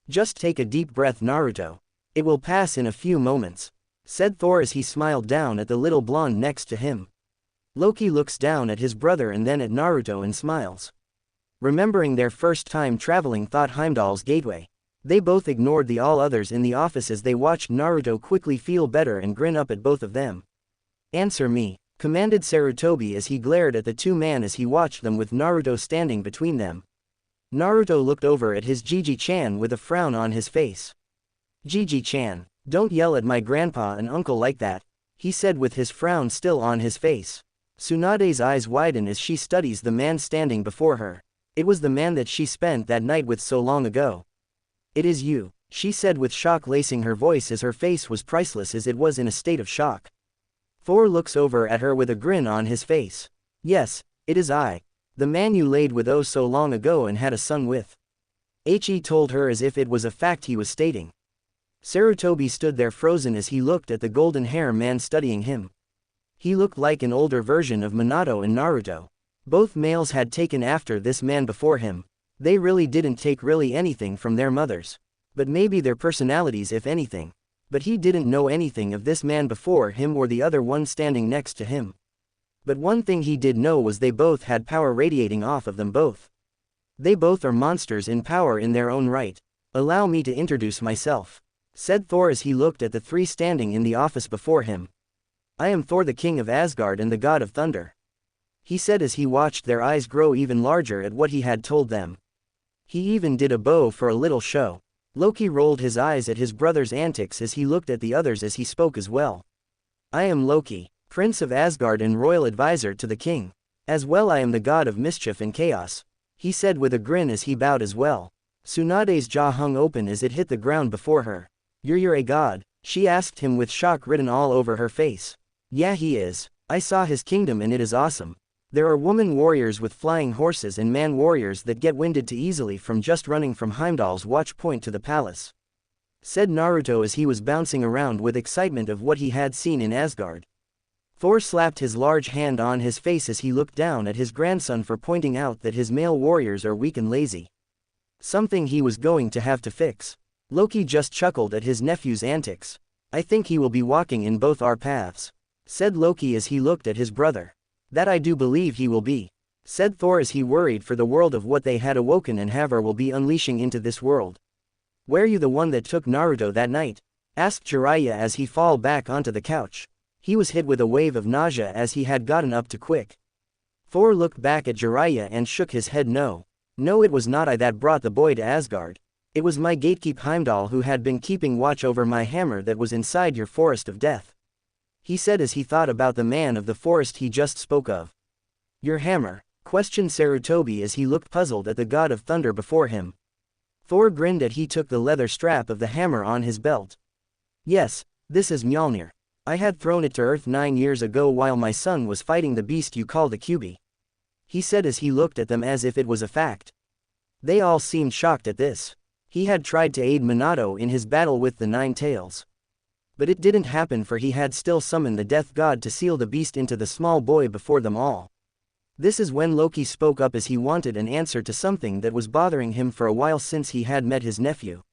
"Just take a deep breath, Naruto. It will pass in a few moments," said Thor as he smiled down at the little blonde next to him. Loki looks down at his brother and then at Naruto and smiles. Remembering their first time traveling thought Heimdall's gateway. They both ignored the all others in the office as they watched Naruto quickly feel better and grin up at both of them. "Answer me," commanded Sarutobi as he glared at the two men as he watched them with Naruto standing between them. Naruto looked over at his Gigi-chan with a frown on his face. "Gigi-chan, don't yell at my grandpa and uncle like that," he said with his frown still on his face. Tsunade's eyes widen as she studies the man standing before her. It was the man that she spent that night with so long ago. "It is you," she said with shock lacing her voice as her face was priceless as it was in a state of shock. Thor looks over at her with a grin on his face. "Yes, it is I. The man you laid with oh so long ago and had a son with," he told her as if it was a fact he was stating. Sarutobi stood there frozen as he looked at the golden hair man studying him. He looked like an older version of Minato and Naruto. Both males had taken after this man before him. They really didn't take really anything from their mothers. But maybe their personalities if anything. But he didn't know anything of this man before him or the other one standing next to him. But one thing he did know was they both had power radiating off of them both. They both are monsters in power in their own right. "Allow me to introduce myself," said Thor as he looked at the three standing in the office before him. "I am Thor, the king of Asgard and the god of thunder," he said as he watched their eyes grow even larger at what he had told them. He even did a bow for a little show. Loki rolled his eyes at his brother's antics as he looked at the others as he spoke as well. "I am Loki, Prince of Asgard and royal advisor to the king. As well, I am the god of mischief and chaos, he said with a grin as he bowed as well. Tsunade's jaw hung open as it hit the ground before her. You're a god? She asked him with shock written all over her face. Yeah, he is. I saw his kingdom and it is awesome. There are woman warriors with flying horses and man warriors that get winded too easily from just running from Heimdall's watch point to the palace, said Naruto as he was bouncing around with excitement of what he had seen in Asgard. Thor slapped his large hand on his face as he looked down at his grandson for pointing out that his male warriors are weak and lazy. Something he was going to have to fix. Loki just chuckled at his nephew's antics. I think he will be walking in both our paths, said Loki as he looked at his brother. That I do believe he will be, said Thor as he worried for the world of what they had awoken and Havar will be unleashing into this world. Were you the one that took Naruto that night? Asked Jiraiya as he fall back onto the couch. He was hit with a wave of nausea as he had gotten up too quick. Thor looked back at Jiraiya and shook his head no. No, it was not I that brought the boy to Asgard. It was my gatekeep Heimdall who had been keeping watch over my hammer that was inside your forest of death, he said as he thought about the man of the forest he just spoke of. Your hammer? Questioned Sarutobi as he looked puzzled at the god of thunder before him. Thor grinned as he took the leather strap of the hammer on his belt. Yes, this is Mjolnir. I had thrown it to Earth 9 years ago while my son was fighting the beast you call the QB, he said as he looked at them as if it was a fact. They all seemed shocked at this. He had tried to aid Minato in his battle with the Nine Tails, but it didn't happen for he had still summoned the death god to seal the beast into the small boy before them all. This is when Loki spoke up as he wanted an answer to something that was bothering him for a while since he had met his nephew.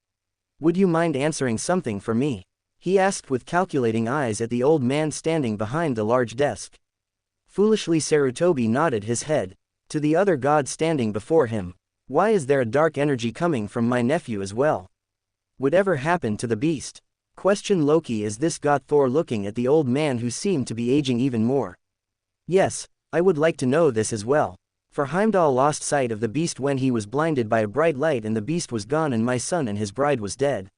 Would you mind answering something for me? He asked with calculating eyes at the old man standing behind the large desk. Foolishly Sarutobi nodded his head. To the other god standing before him. Why is there a dark energy coming from my nephew as well? Whatever happened to the beast? Questioned Loki as this got Thor looking at the old man who seemed to be aging even more. Yes, I would like to know this as well. For Heimdall lost sight of the beast when he was blinded by a bright light and the beast was gone and my son and his bride was dead,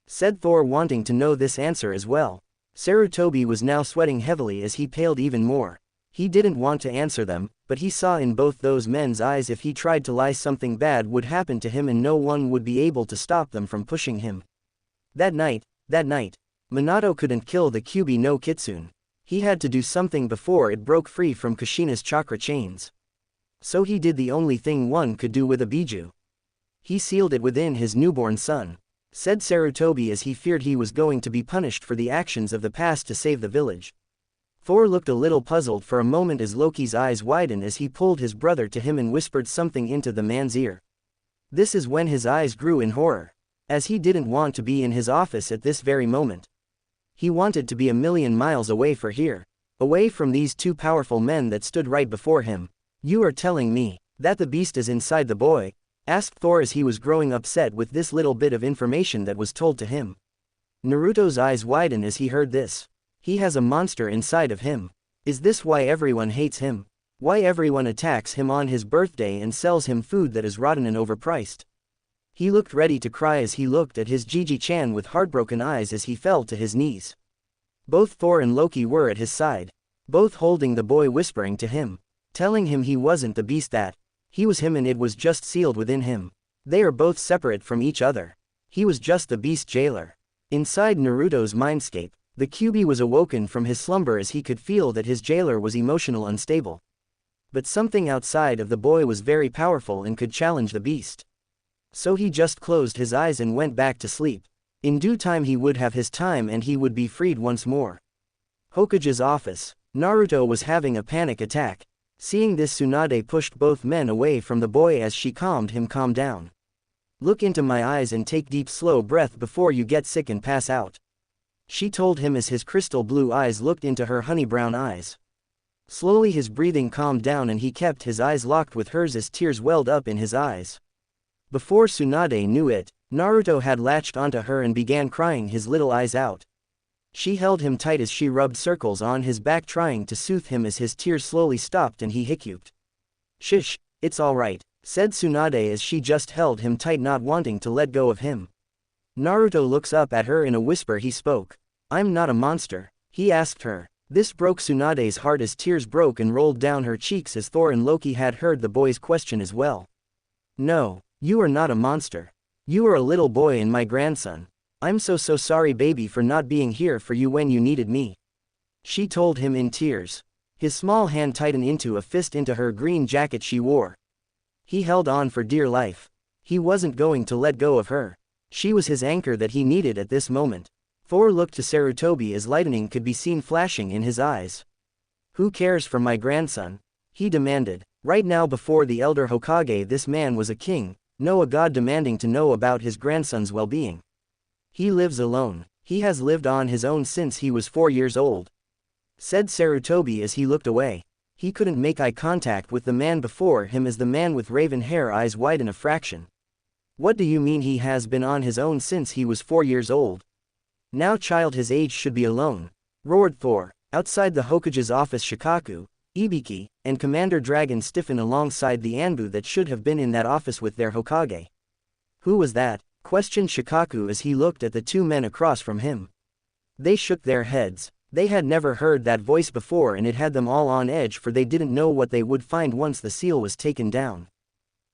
said Thor wanting to know this answer as well. Sarutobi was now sweating heavily as he paled even more. He didn't want to answer them, but he saw in both those men's eyes if he tried to lie something bad would happen to him and no one would be able to stop them from pushing him. That night, Minato couldn't kill the QB no Kitsune. He had to do something before it broke free from Kushina's chakra chains. So he did the only thing one could do with a Biju. He sealed it within his newborn son, said Sarutobi as he feared he was going to be punished for the actions of the past to save the village. Thor looked a little puzzled for a moment as Loki's eyes widened as he pulled his brother to him and whispered something into the man's ear. This is when his eyes grew in horror, as he didn't want to be in his office at this very moment. He wanted to be a million miles away from here, away from these two powerful men that stood right before him. You are telling me that the beast is inside the boy? Asked Thor as he was growing upset with this little bit of information that was told to him. Naruto's eyes widened as he heard this. He has a monster inside of him. Is this why everyone hates him? Why everyone attacks him on his birthday and sells him food that is rotten and overpriced? He looked ready to cry as he looked at his Gigi-chan with heartbroken eyes as he fell to his knees. Both Thor and Loki were at his side, both holding the boy, whispering to him, telling him he wasn't the beast, that he was him and it was just sealed within him. They are both separate from each other. He was just the beast jailer. Inside Naruto's mindscape, the QB was awoken from his slumber as he could feel that his jailer was emotional unstable. But something outside of the boy was very powerful and could challenge the beast. So he just closed his eyes and went back to sleep. In due time he would have his time and he would be freed once more. Hokage's office. Naruto was having a panic attack. Seeing this, Tsunade pushed both men away from the boy as she calmed him. Calm down. Look into my eyes and take deep slow breath before you get sick and pass out, she told him as his crystal blue eyes looked into her honey brown eyes. Slowly his breathing calmed down and he kept his eyes locked with hers as tears welled up in his eyes. Before Tsunade knew it, Naruto had latched onto her and began crying his little eyes out. She held him tight as she rubbed circles on his back trying to soothe him as his tears slowly stopped and he hiccuped. Shish, it's alright, said Tsunade as she just held him tight, not wanting to let go of him. Naruto looks up at her in a whisper. He spoke. I'm not a monster, he asked her. This broke Tsunade's heart as tears broke and rolled down her cheeks as Thor and Loki had heard the boy's question as well. No, you are not a monster. You are a little boy and my grandson. I'm so sorry baby for not being here for you when you needed me. She told him in tears. His small hand tightened into a fist into her green jacket she wore. He held on for dear life. He wasn't going to let go of her. She was his anchor that he needed at this moment. Thor looked to Sarutobi as lightning could be seen flashing in his eyes. Who cares for my grandson? He demanded. Right now before the elder Hokage this man was a king, no a god demanding to know about his grandson's well-being. He lives alone. He has lived on his own since he was 4 years old. Said Sarutobi as he looked away. He couldn't make eye contact with the man before him as the man with raven hair eyes widen a fraction. What do you mean he has been on his own since he was 4 years old? Now child his age should be alone, roared Thor. Outside the Hokage's office Shikaku, Ibiki, and Commander Dragon stiffen alongside the Anbu that should have been in that office with their Hokage. Who was that? Questioned Shikaku as he looked at the two men across from him. They shook their heads. They had never heard that voice before and it had them all on edge for they didn't know what they would find once the seal was taken down.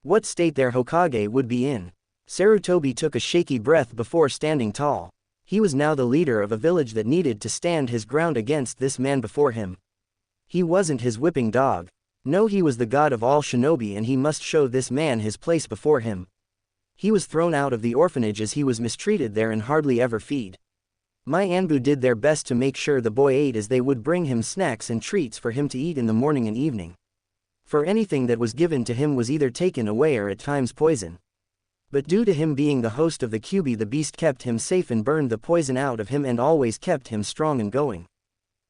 What state their Hokage would be in. Sarutobi took a shaky breath before standing tall. He was now the leader of a village that needed to stand his ground against this man before him. He wasn't his whipping dog. No, he was the god of all shinobi and he must show this man his place before him. He was thrown out of the orphanage as he was mistreated there and hardly ever feed. My Anbu did their best to make sure the boy ate as they would bring him snacks and treats for him to eat in the morning and evening. For anything that was given to him was either taken away or at times poison. But due to him being the host of the Kyuubi the beast kept him safe and burned the poison out of him and always kept him strong and going.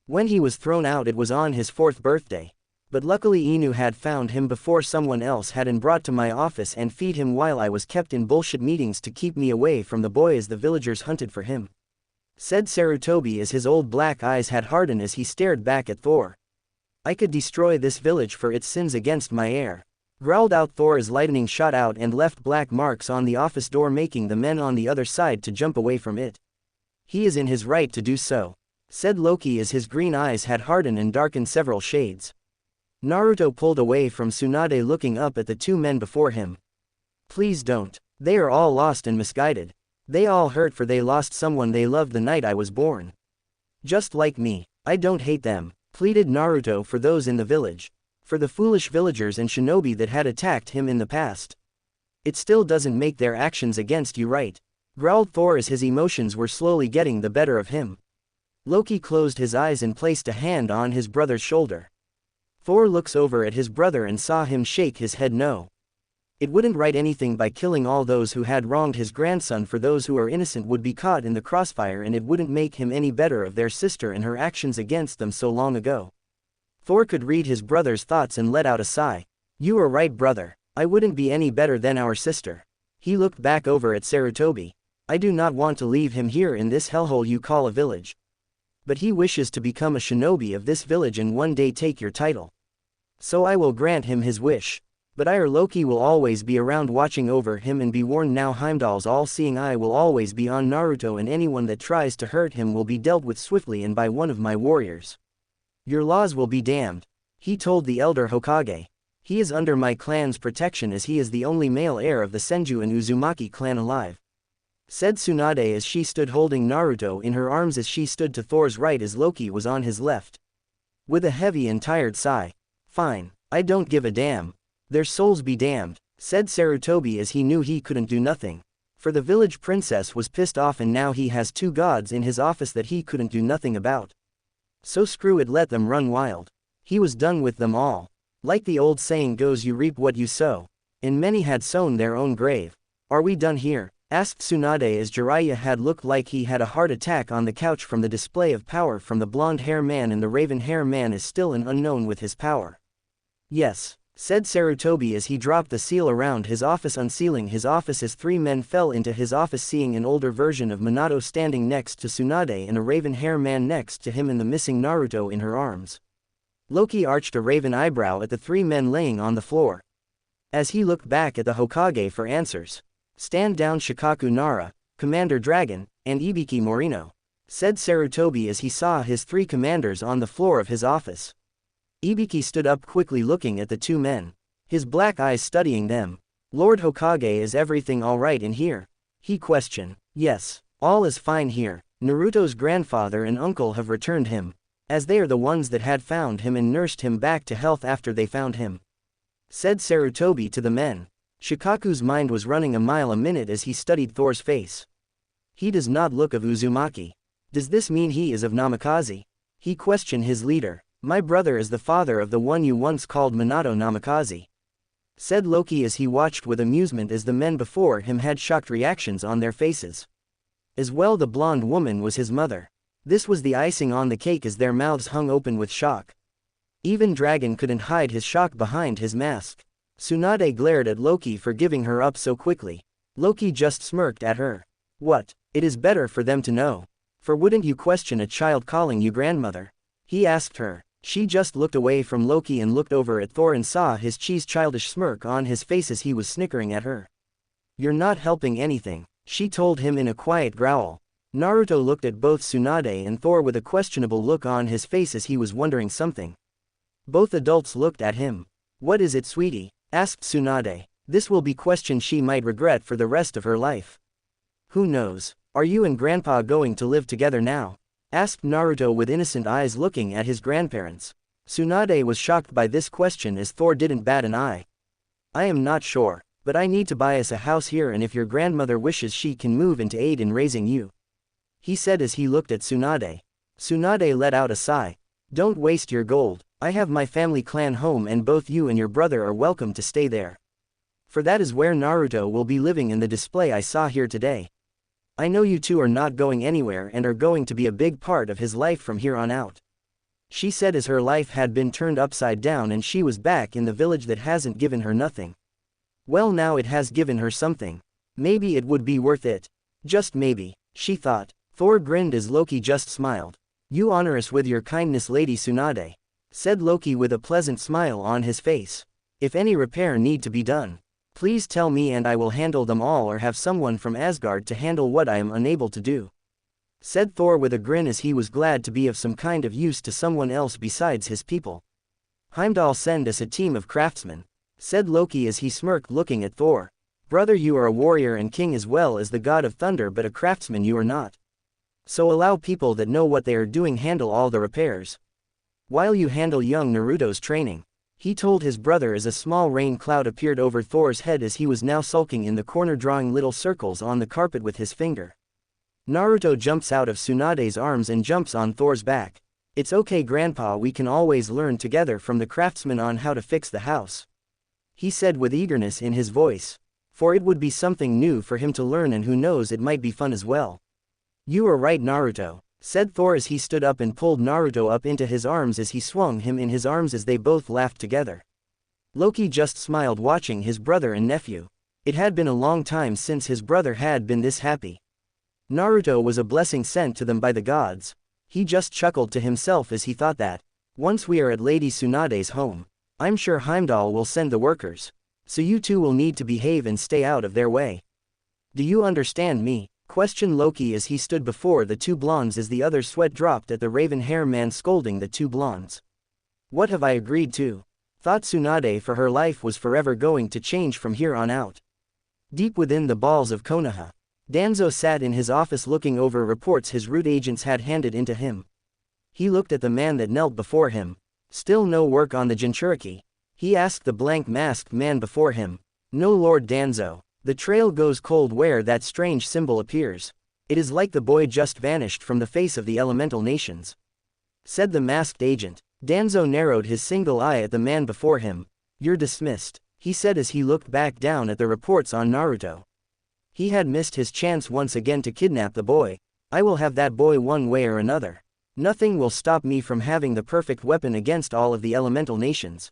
When he was thrown out it was on his 4th birthday. But luckily Inu had found him before someone else had and brought to my office and feed him while I was kept in bullshit meetings to keep me away from the boy as the villagers hunted for him. Said Sarutobi as his old black eyes had hardened as he stared back at Thor. I could destroy this village for its sins against my heir. Growled out Thor as lightning shot out and left black marks on the office door making the men on the other side to jump away from it. He is in his right to do so. Said Loki as his green eyes had hardened and darkened several shades. Naruto pulled away from Tsunade looking up at the two men before him. Please don't. They are all lost and misguided. They all hurt for they lost someone they loved the night I was born. Just like me. I don't hate them, pleaded Naruto for those in the village. For the foolish villagers and shinobi that had attacked him in the past. It still doesn't make their actions against you right. Growled Thor as his emotions were slowly getting the better of him. Loki closed his eyes and placed a hand on his brother's shoulder. Thor looks over at his brother and saw him shake his head no. It wouldn't right anything by killing all those who had wronged his grandson for those who are innocent would be caught in the crossfire and it wouldn't make him any better of their sister and her actions against them so long ago. Thor could read his brother's thoughts and let out a sigh. You are right brother, I wouldn't be any better than our sister. He looked back over at Sarutobi. I do not want to leave him here in this hellhole you call a village. But he wishes to become a shinobi of this village and one day take your title. So I will grant him his wish. But I or Loki will always be around watching over him and be warned now Heimdall's all-seeing eye will always be on Naruto and anyone that tries to hurt him will be dealt with swiftly and by one of my warriors. Your laws will be damned. He told the elder Hokage. He is under my clan's protection as he is the only male heir of the Senju and Uzumaki clan alive. Said Tsunade as she stood holding Naruto in her arms as she stood to Thor's right as Loki was on his left. With a heavy and tired sigh. Fine, I don't give a damn. Their souls be damned, said Sarutobi as he knew he couldn't do nothing. For the village princess was pissed off and now he has two gods in his office that he couldn't do nothing about. So screw it, let them run wild. He was done with them all. Like the old saying goes, you reap what you sow. And many had sown their own grave. Are we done here? Asked Tsunade as Jiraiya had looked like he had a heart attack on the couch from the display of power from the blonde hair man and the raven hair man is still an unknown with his power. Yes, said Sarutobi as he dropped the seal around his office unsealing his office as three men fell into his office seeing an older version of Minato standing next to Tsunade and a raven hair man next to him and the missing Naruto in her arms. Loki arched a raven eyebrow at the three men laying on the floor. As he looked back at the Hokage for answers. Stand down Shikaku Nara, Commander Dragon, and Ibiki Morino. said Sarutobi as he saw his 3 commanders on the floor of his office. Ibiki stood up quickly looking at the 2 men, his black eyes studying them. Lord Hokage, is everything alright in here? He questioned. Yes, all is fine here. Naruto's grandfather and uncle have returned him, as they are the ones that had found him and nursed him back to health after they found him, said Sarutobi to the men. Shikaku's mind was running a mile a minute as he studied Thor's face. He does not look of Uzumaki. Does this mean he is of Namikaze? He questioned his leader. My brother is the father of the one you once called Minato Namikaze, said Loki as he watched with amusement as the men before him had shocked reactions on their faces. As well, the blonde woman was his mother. This was the icing on the cake as their mouths hung open with shock. Even Dragon couldn't hide his shock behind his mask. Tsunade glared at Loki for giving her up so quickly. Loki just smirked at her. What? It is better for them to know. For wouldn't you question a child calling you grandmother? He asked her. She just looked away from Loki and looked over at Thor and saw his childish smirk on his face as he was snickering at her. You're not helping anything, she told him in a quiet growl. Naruto looked at both Tsunade and Thor with a questionable look on his face as he was wondering something. Both adults looked at him. What is it, sweetie? Asked Tsunade. This will be questions she might regret for the rest of her life. Who knows? Are you and Grandpa going to live together now? Asked Naruto with innocent eyes looking at his grandparents. Tsunade was shocked by this question as Thor didn't bat an eye. I am not sure, but I need to buy us a house here, and if your grandmother wishes she can move in to aid in raising you, he said as he looked at Tsunade. Tsunade let out a sigh. Don't waste your gold. I have my family clan home and both you and your brother are welcome to stay there. For that is where Naruto will be living in the display I saw here today. I know you two are not going anywhere and are going to be a big part of his life from here on out, she said as her life had been turned upside down and she was back in the village that hasn't given her nothing. Well, now it has given her something. Maybe it would be worth it. Just maybe, she thought. Thor grinned as Loki just smiled. You honor us with your kindness, Lady Tsunade, said Loki with a pleasant smile on his face. If any repair need to be done, please tell me and I will handle them all, or have someone from Asgard to handle what I am unable to do, said Thor with a grin as he was glad to be of some kind of use to someone else besides his people. Heimdall, send us a team of craftsmen, said Loki as he smirked looking at Thor. Brother, you are a warrior and king as well as the god of thunder, but a craftsman you are not. So allow people that know what they are doing handle all the repairs, while you handle young Naruto's training, he told his brother as a small rain cloud appeared over Thor's head as he was now sulking in the corner drawing little circles on the carpet with his finger. Naruto jumps out of Tsunade's arms and jumps on Thor's back. It's okay, Grandpa, we can always learn together from the craftsman on how to fix the house, he said with eagerness in his voice. For it would be something new for him to learn, and who knows, it might be fun as well. You are right, Naruto, said Thor as he stood up and pulled Naruto up into his arms as he swung him in his arms as they both laughed together. Loki just smiled watching his brother and nephew. It had been a long time since his brother had been this happy. Naruto was a blessing sent to them by the gods. He just chuckled to himself as he thought that, once we are at Lady Tsunade's home, I'm sure Heimdall will send the workers. So you two will need to behave and stay out of their way. Do you understand me? Questioned Loki as he stood before the two blondes as the other's sweat dropped at the raven hair man scolding the two blondes. What have I agreed to? Thought Tsunade for her life was forever going to change from here on out. Deep within the balls of Konoha, Danzo sat in his office looking over reports his root agents had handed into him. He looked at the man that knelt before him. Still no work on the Jinchuriki? He asked the blank masked man before him. No, Lord Danzo. The trail goes cold where that strange symbol appears. It is like the boy just vanished from the face of the elemental nations, said the masked agent. Danzo narrowed his single eye at the man before him. You're dismissed, he said as he looked back down at the reports on Naruto. He had missed his chance once again to kidnap the boy. I will have that boy one way or another. Nothing will stop me from having the perfect weapon against all of the elemental nations,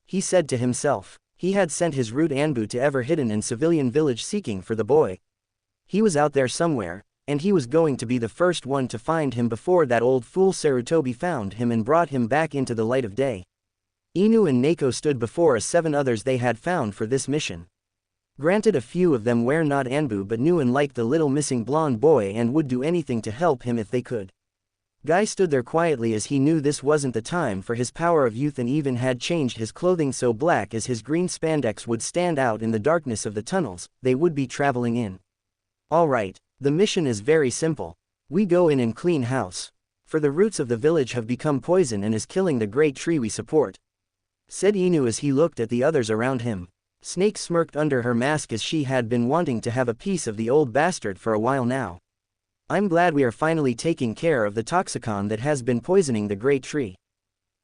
he said to himself. He had sent his root Anbu to ever hidden in civilian village seeking for the boy. He was out there somewhere, and he was going to be the first one to find him before that old fool Sarutobi found him and brought him back into the light of day. Inu and Neko stood before 7 others they had found for this mission. Granted, a few of them were not Anbu but knew and liked the little missing blonde boy and would do anything to help him if they could. Guy stood there quietly as he knew this wasn't the time for his power of youth and even had changed his clothing so black as his green spandex would stand out in the darkness of the tunnels they would be traveling in. Alright, the mission is very simple. We go in and clean house. For the roots of the village have become poison and is killing the great tree we support, said Inu as he looked at the others around him. Snake smirked under her mask as she had been wanting to have a piece of the old bastard for a while now. I'm glad we are finally taking care of the toxicon that has been poisoning the great tree,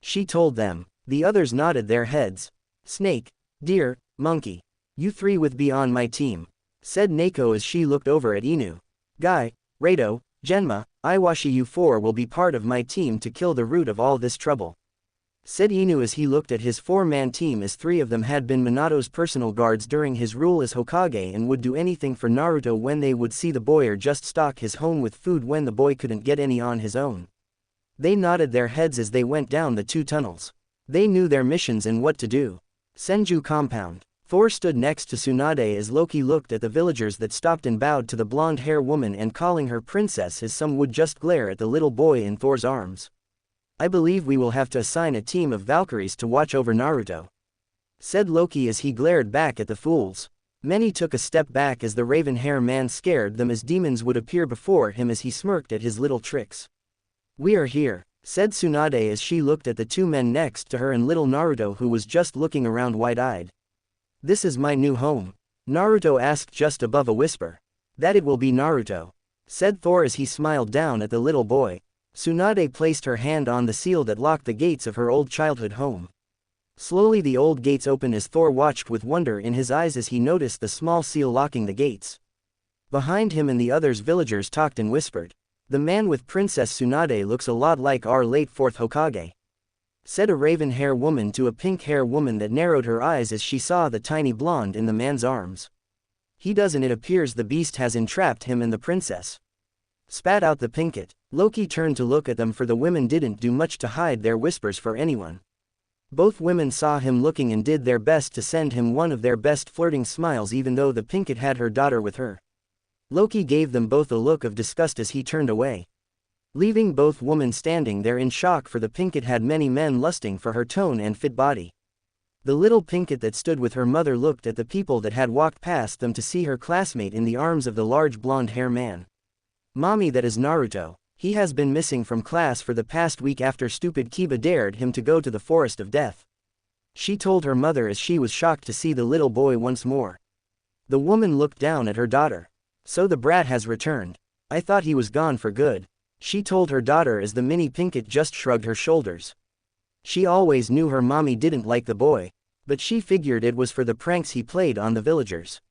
she told them. The others nodded their heads. Snake, Deer, Monkey, you three with be on my team, said Neko as she looked over at Inu. Guy, Rado, Genma, Iwashi, you four will be part of my team to kill the root of all this trouble, said Inu as he looked at his four-man team as three of them had been Minato's personal guards during his rule as Hokage and would do anything for Naruto when they would see the boy or just stock his home with food when the boy couldn't get any on his own. They nodded their heads as they went down the two tunnels. They knew their missions and what to do. Senju compound. Thor stood next to Tsunade as Loki looked at the villagers that stopped and bowed to the blonde-hair woman and calling her princess as some would just glare at the little boy in Thor's arms. I believe we will have to assign a team of Valkyries to watch over Naruto, said Loki as he glared back at the fools. Many took a step back as the raven hair man scared them as demons would appear before him as he smirked at his little tricks. We are here, said Tsunade as she looked at the two men next to her and little Naruto who was just looking around wide-eyed. This is my new home, Naruto asked just above a whisper. That it will be Naruto, said Thor as he smiled down at the little boy. Tsunade placed her hand on the seal that locked the gates of her old childhood home. Slowly the old gates opened as Thor watched with wonder in his eyes as he noticed the small seal locking the gates. Behind him and the others villagers talked and whispered. The man with Princess Tsunade looks a lot like our late fourth Hokage, said a raven-hair woman to a pink-hair woman that narrowed her eyes as she saw the tiny blonde in the man's arms. He does, and it appears the beast has entrapped him and the princess, spat out the pinkett. Loki turned to look at them for the women didn't do much to hide their whispers for anyone. Both women saw him looking and did their best to send him one of their best flirting smiles even though the pinkett had her daughter with her. Loki gave them both a look of disgust as he turned away, leaving both women standing there in shock for the pinkett had many men lusting for her tone and fit body. The little pinkett that stood with her mother looked at the people that had walked past them to see her classmate in the arms of the large blonde-hair man. Mommy, that is Naruto. He has been missing from class for the past week after stupid Kiba dared him to go to the forest of death, she told her mother as she was shocked to see the little boy once more. The woman looked down at her daughter. So the brat has returned. I thought he was gone for good, she told her daughter as the mini pinkett just shrugged her shoulders. She always knew her mommy didn't like the boy, but she figured it was for the pranks he played on the villagers.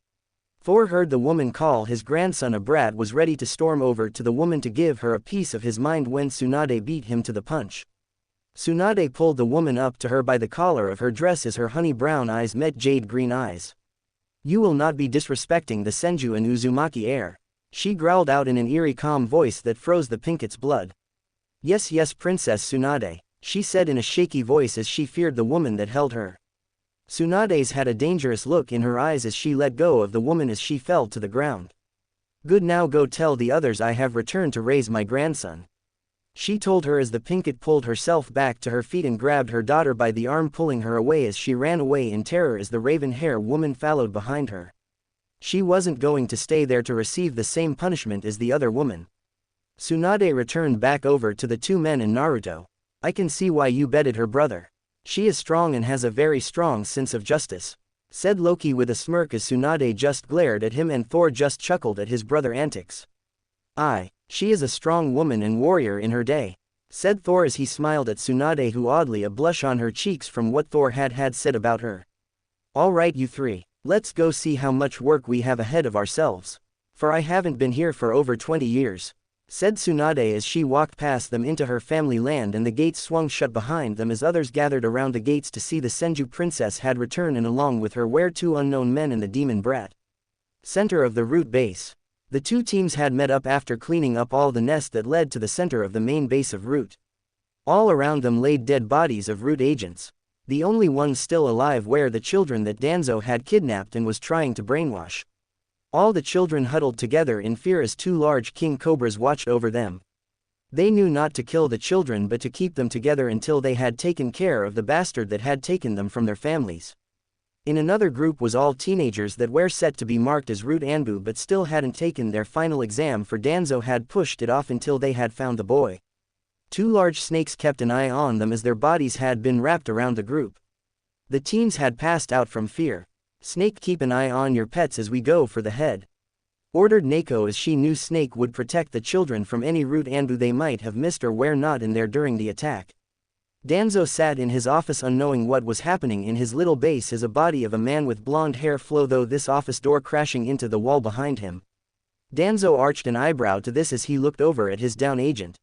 Thor heard the woman call his grandson a brat was ready to storm over to the woman to give her a piece of his mind when Tsunade beat him to the punch. Tsunade pulled the woman up to her by the collar of her dress as her honey brown eyes met jade green eyes. You will not be disrespecting the Senju and Uzumaki heir, she growled out in an eerie calm voice that froze the pinkett's blood. Yes, yes, Princess Tsunade, she said in a shaky voice as she feared the woman that held her. Tsunade's had a dangerous look in her eyes as she let go of the woman as she fell to the ground. Good, now go tell the others I have returned to raise my grandson, she told her as the pinkett pulled herself back to her feet and grabbed her daughter by the arm, pulling her away as she ran away in terror as the raven-hair woman followed behind her. She wasn't going to stay there to receive the same punishment as the other woman. Tsunade returned back over to the two men and Naruto. I can see why you bedded her brother. She is strong and has a very strong sense of justice, said Loki with a smirk as Tsunade just glared at him and Thor just chuckled at his brother antics. She is a strong woman and warrior in her day, said Thor as he smiled at Tsunade, who oddly a blush on her cheeks from what Thor had said about her. All right, you three, let's go see how much work we have ahead of ourselves. For I haven't been here for over 20 years, said Tsunade as she walked past them into her family land and the gates swung shut behind them as others gathered around the gates to see the Senju princess had returned and along with her were two unknown men and the demon brat. Center of the root base. The two teams had met up after cleaning up all the nests that led to the center of the main base of Root. All around them laid dead bodies of Root agents. The only ones still alive were the children that Danzo had kidnapped and was trying to brainwash. All the children huddled together in fear as two large king cobras watched over them. They knew not to kill the children but to keep them together until they had taken care of the bastard that had taken them from their families. In another group was all teenagers that were set to be marked as Root Anbu but still hadn't taken their final exam, for Danzo had pushed it off until they had found the boy. Two large snakes kept an eye on them as their bodies had been wrapped around the group. The teens had passed out from fear. "Snake, keep an eye on your pets as we go for the head," ordered Neko, as she knew Snake would protect the children from any Root Anbu they might have missed or were not in there during the attack. Danzo sat in his office unknowing what was happening in his little base as a body of a man with blonde hair flew through this office door, crashing into the wall behind him. Danzo arched an eyebrow to this as he looked over at his down agent.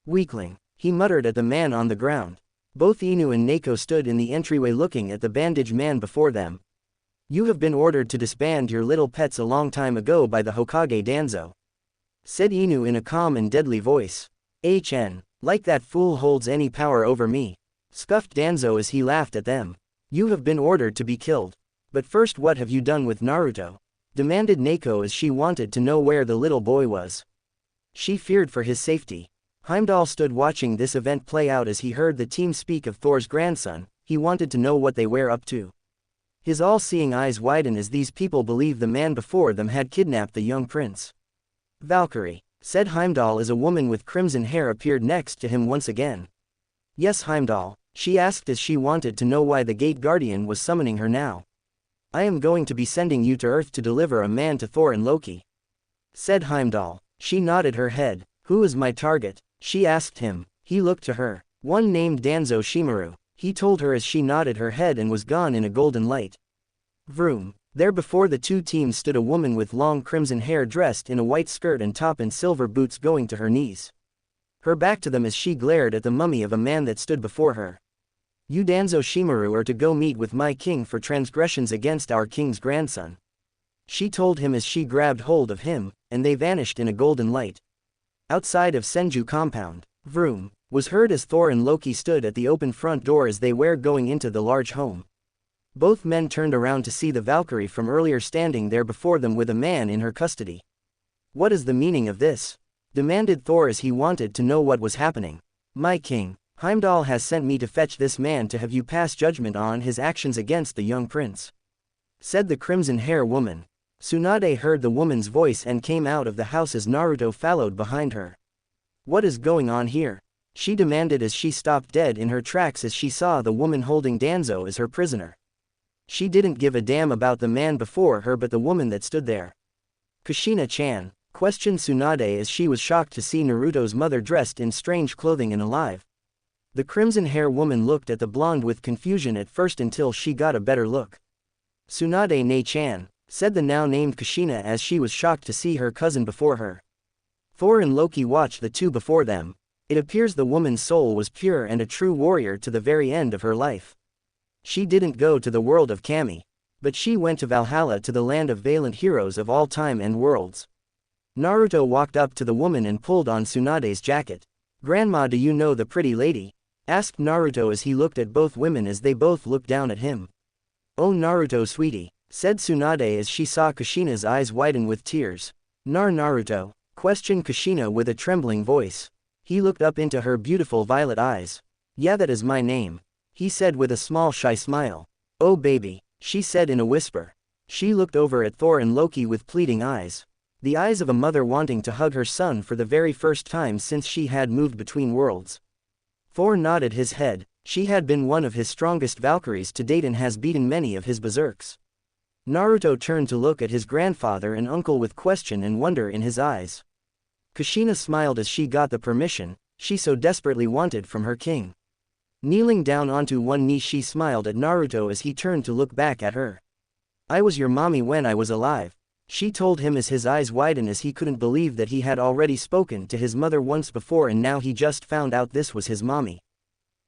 "Weakling," he muttered at the man on the ground. Both Inu and Neko stood in the entryway looking at the bandaged man before them. "You have been ordered to disband your little pets a long time ago by the Hokage, Danzo," said Inu in a calm and deadly voice. Like that fool holds any power over me," scoffed Danzo as he laughed at them. "You have been ordered to be killed. But first, what have you done with Naruto?" demanded Neko as she wanted to know where the little boy was. She feared for his safety. Heimdall stood watching this event play out as he heard the team speak of Thor's grandson. He wanted to know what they were up to. His all-seeing eyes widened as these people believed the man before them had kidnapped the young prince. "Valkyrie," said Heimdall as a woman with crimson hair appeared next to him once again. "Yes, Heimdall," she asked as she wanted to know why the Gate Guardian was summoning her now. "I am going to be sending you to Earth to deliver a man to Thor and Loki," said Heimdall. She nodded her head. "Who is my target?" she asked him. He looked to her. "One named Danzo Shimaru," he told her as she nodded her head and was gone in a golden light. Vroom. There before the two teams stood a woman with long crimson hair dressed in a white skirt and top and silver boots going to her knees. Her back to them as she glared at the mummy of a man that stood before her. "You Danzo Shimaru are to go meet with my king for transgressions against our king's grandson," she told him as she grabbed hold of him, and they vanished in a golden light. Outside of Senju compound, "Vroom" was heard as Thor and Loki stood at the open front door as they were going into the large home. Both men turned around to see the Valkyrie from earlier standing there before them with a man in her custody. "What is the meaning of this?" demanded Thor as he wanted to know what was happening. "My king, Heimdall has sent me to fetch this man to have you pass judgment on his actions against the young prince," said the crimson hair woman. Tsunade heard the woman's voice and came out of the house as Naruto followed behind her. "What is going on here?" she demanded as she stopped dead in her tracks as she saw the woman holding Danzo as her prisoner. She didn't give a damn about the man before her but the woman that stood there. "Kushina-chan?" questioned Tsunade as she was shocked to see Naruto's mother dressed in strange clothing and alive. The crimson hair woman looked at the blonde with confusion at first until she got a better look. "Tsunade-ne-chan," said the now named Kushina as she was shocked to see her cousin before her. Thor and Loki watched the two before them. It appears the woman's soul was pure and a true warrior to the very end of her life. She didn't go to the world of Kami, but she went to Valhalla, to the land of valiant heroes of all time and worlds. Naruto walked up to the woman and pulled on Tsunade's jacket. "Grandma, do you know the pretty lady?" asked Naruto as he looked at both women as they both looked down at him. "Oh Naruto sweetie," said Tsunade as she saw Kushina's eyes widen with tears. Naruto?" questioned Kushina with a trembling voice. He looked up into her beautiful violet eyes. "Yeah, that is my name," he said with a small shy smile. "Oh baby," she said in a whisper. She looked over at Thor and Loki with pleading eyes. The eyes of a mother wanting to hug her son for the very first time since she had moved between worlds. Thor nodded his head. She had been one of his strongest Valkyries to date and has beaten many of his berserks. Naruto turned to look at his grandfather and uncle with question and wonder in his eyes. Kushina smiled as she got the permission she so desperately wanted from her king. Kneeling down onto one knee, she smiled at Naruto as he turned to look back at her. "I was your mommy when I was alive," she told him as his eyes widened as he couldn't believe that he had already spoken to his mother once before and now he just found out this was his mommy.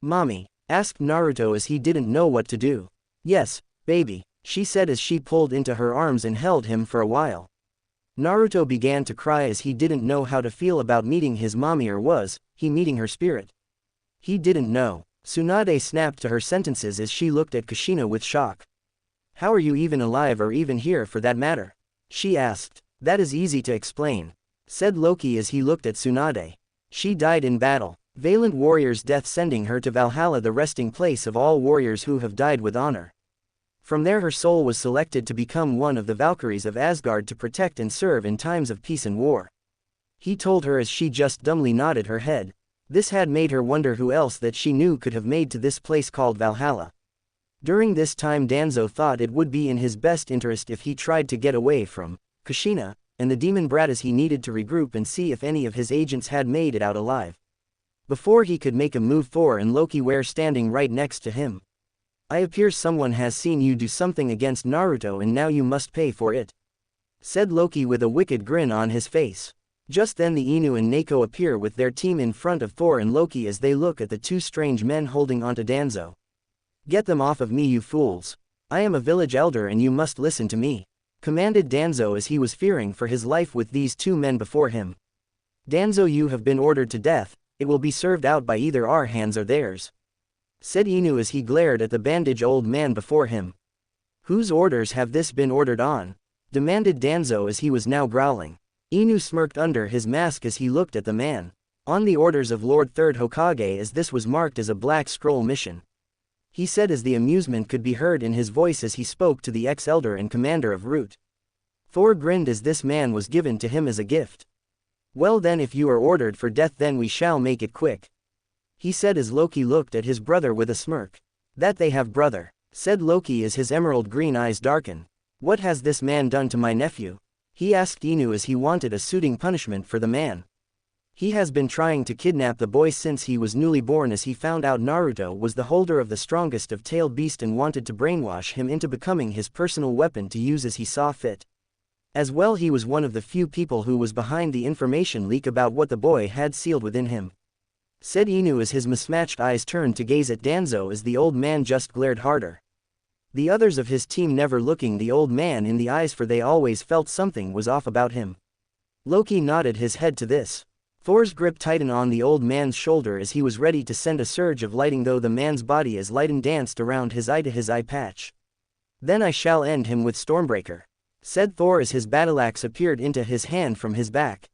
"Mommy?" asked Naruto as he didn't know what to do. "Yes, baby," she said as she pulled into her arms and held him for a while. Naruto began to cry as he didn't know how to feel about meeting his mommy, or was he meeting her spirit? He didn't know. Tsunade snapped to her sentences as she looked at Kushina with shock. How are you even alive or even here for that matter? She asked. That is easy to explain, said Loki as he looked at Tsunade. She died in battle. Valiant warrior's death, sending her to Valhalla, the resting place of all warriors who have died with honor. From there her soul was selected to become one of the Valkyries of Asgard to protect and serve in times of peace and war. He told her as she just dumbly nodded her head. This had made her wonder who else that she knew could have made to this place called Valhalla. During this time Danzo thought it would be in his best interest if he tried to get away from Kushina and the demon brat, as he needed to regroup and see if any of his agents had made it out alive. Before he could make a move, Thor and Loki were standing right next to him. It appears someone has seen you do something against Naruto and now you must pay for it, said Loki with a wicked grin on his face. Just then the Inu and Neko appear with their team in front of Thor and Loki as they look at the two strange men holding onto Danzo. Get them off of me, you fools. I am a village elder and you must listen to me, commanded Danzo as he was fearing for his life with these two men before him. Danzo, you have been ordered to death. It will be served out by either our hands or theirs, said Inu as he glared at the bandaged old man before him. Whose orders have this been ordered on? Demanded Danzo as he was now growling. Inu smirked under his mask as he looked at the man. On the orders of Lord Third Hokage, as this was marked as a Black Scroll mission, he said as the amusement could be heard in his voice as he spoke to the ex-elder and commander of Root. Thor grinned as this man was given to him as a gift. Well then, if you are ordered for death, then we shall make it quick, he said as Loki looked at his brother with a smirk. That they have, brother, said Loki as his emerald green eyes darkened. What has this man done to my nephew? He asked Inu as he wanted a suiting punishment for the man. He has been trying to kidnap the boy since he was newly born, as he found out Naruto was the holder of the strongest of tailed beast and wanted to brainwash him into becoming his personal weapon to use as he saw fit. As well, he was one of the few people who was behind the information leak about what the boy had sealed within him, said Inu as his mismatched eyes turned to gaze at Danzo as the old man just glared harder. The others of his team never looking the old man in the eyes, for they always felt something was off about him. Loki nodded his head to this. Thor's grip tightened on the old man's shoulder as he was ready to send a surge of lighting, though the man's body as light and danced around his eye to his eye patch. Then I shall end him with Stormbreaker, said Thor as his battleaxe appeared into his hand from his back.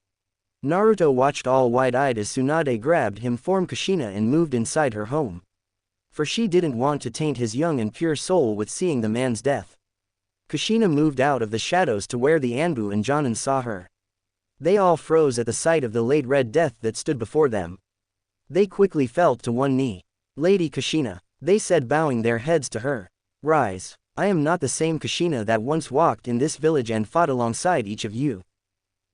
Naruto watched all wide-eyed as Tsunade grabbed him from Kushina and moved inside her home, for she didn't want to taint his young and pure soul with seeing the man's death. Kushina moved out of the shadows to where the Anbu and Jonin saw her. They all froze at the sight of the late Red Death that stood before them. They quickly fell to one knee. Lady Kushina, they said, bowing their heads to her. Rise. I am not the same Kushina that once walked in this village and fought alongside each of you.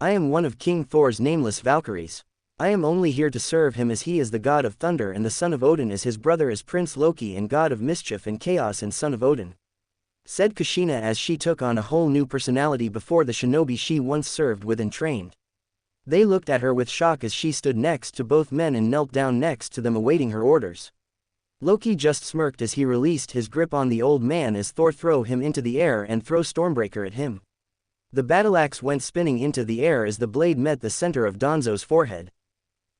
I am one of King Thor's nameless Valkyries. I am only here to serve him, as he is the god of thunder and the son of Odin, as his brother is Prince Loki and god of mischief and chaos and son of Odin, said Kushina as she took on a whole new personality before the shinobi she once served with and trained. They looked at her with shock as she stood next to both men and knelt down next to them awaiting her orders. Loki just smirked as he released his grip on the old man as Thor threw him into the air and threw Stormbreaker at him. The battleaxe went spinning into the air as the blade met the center of Danzo's forehead.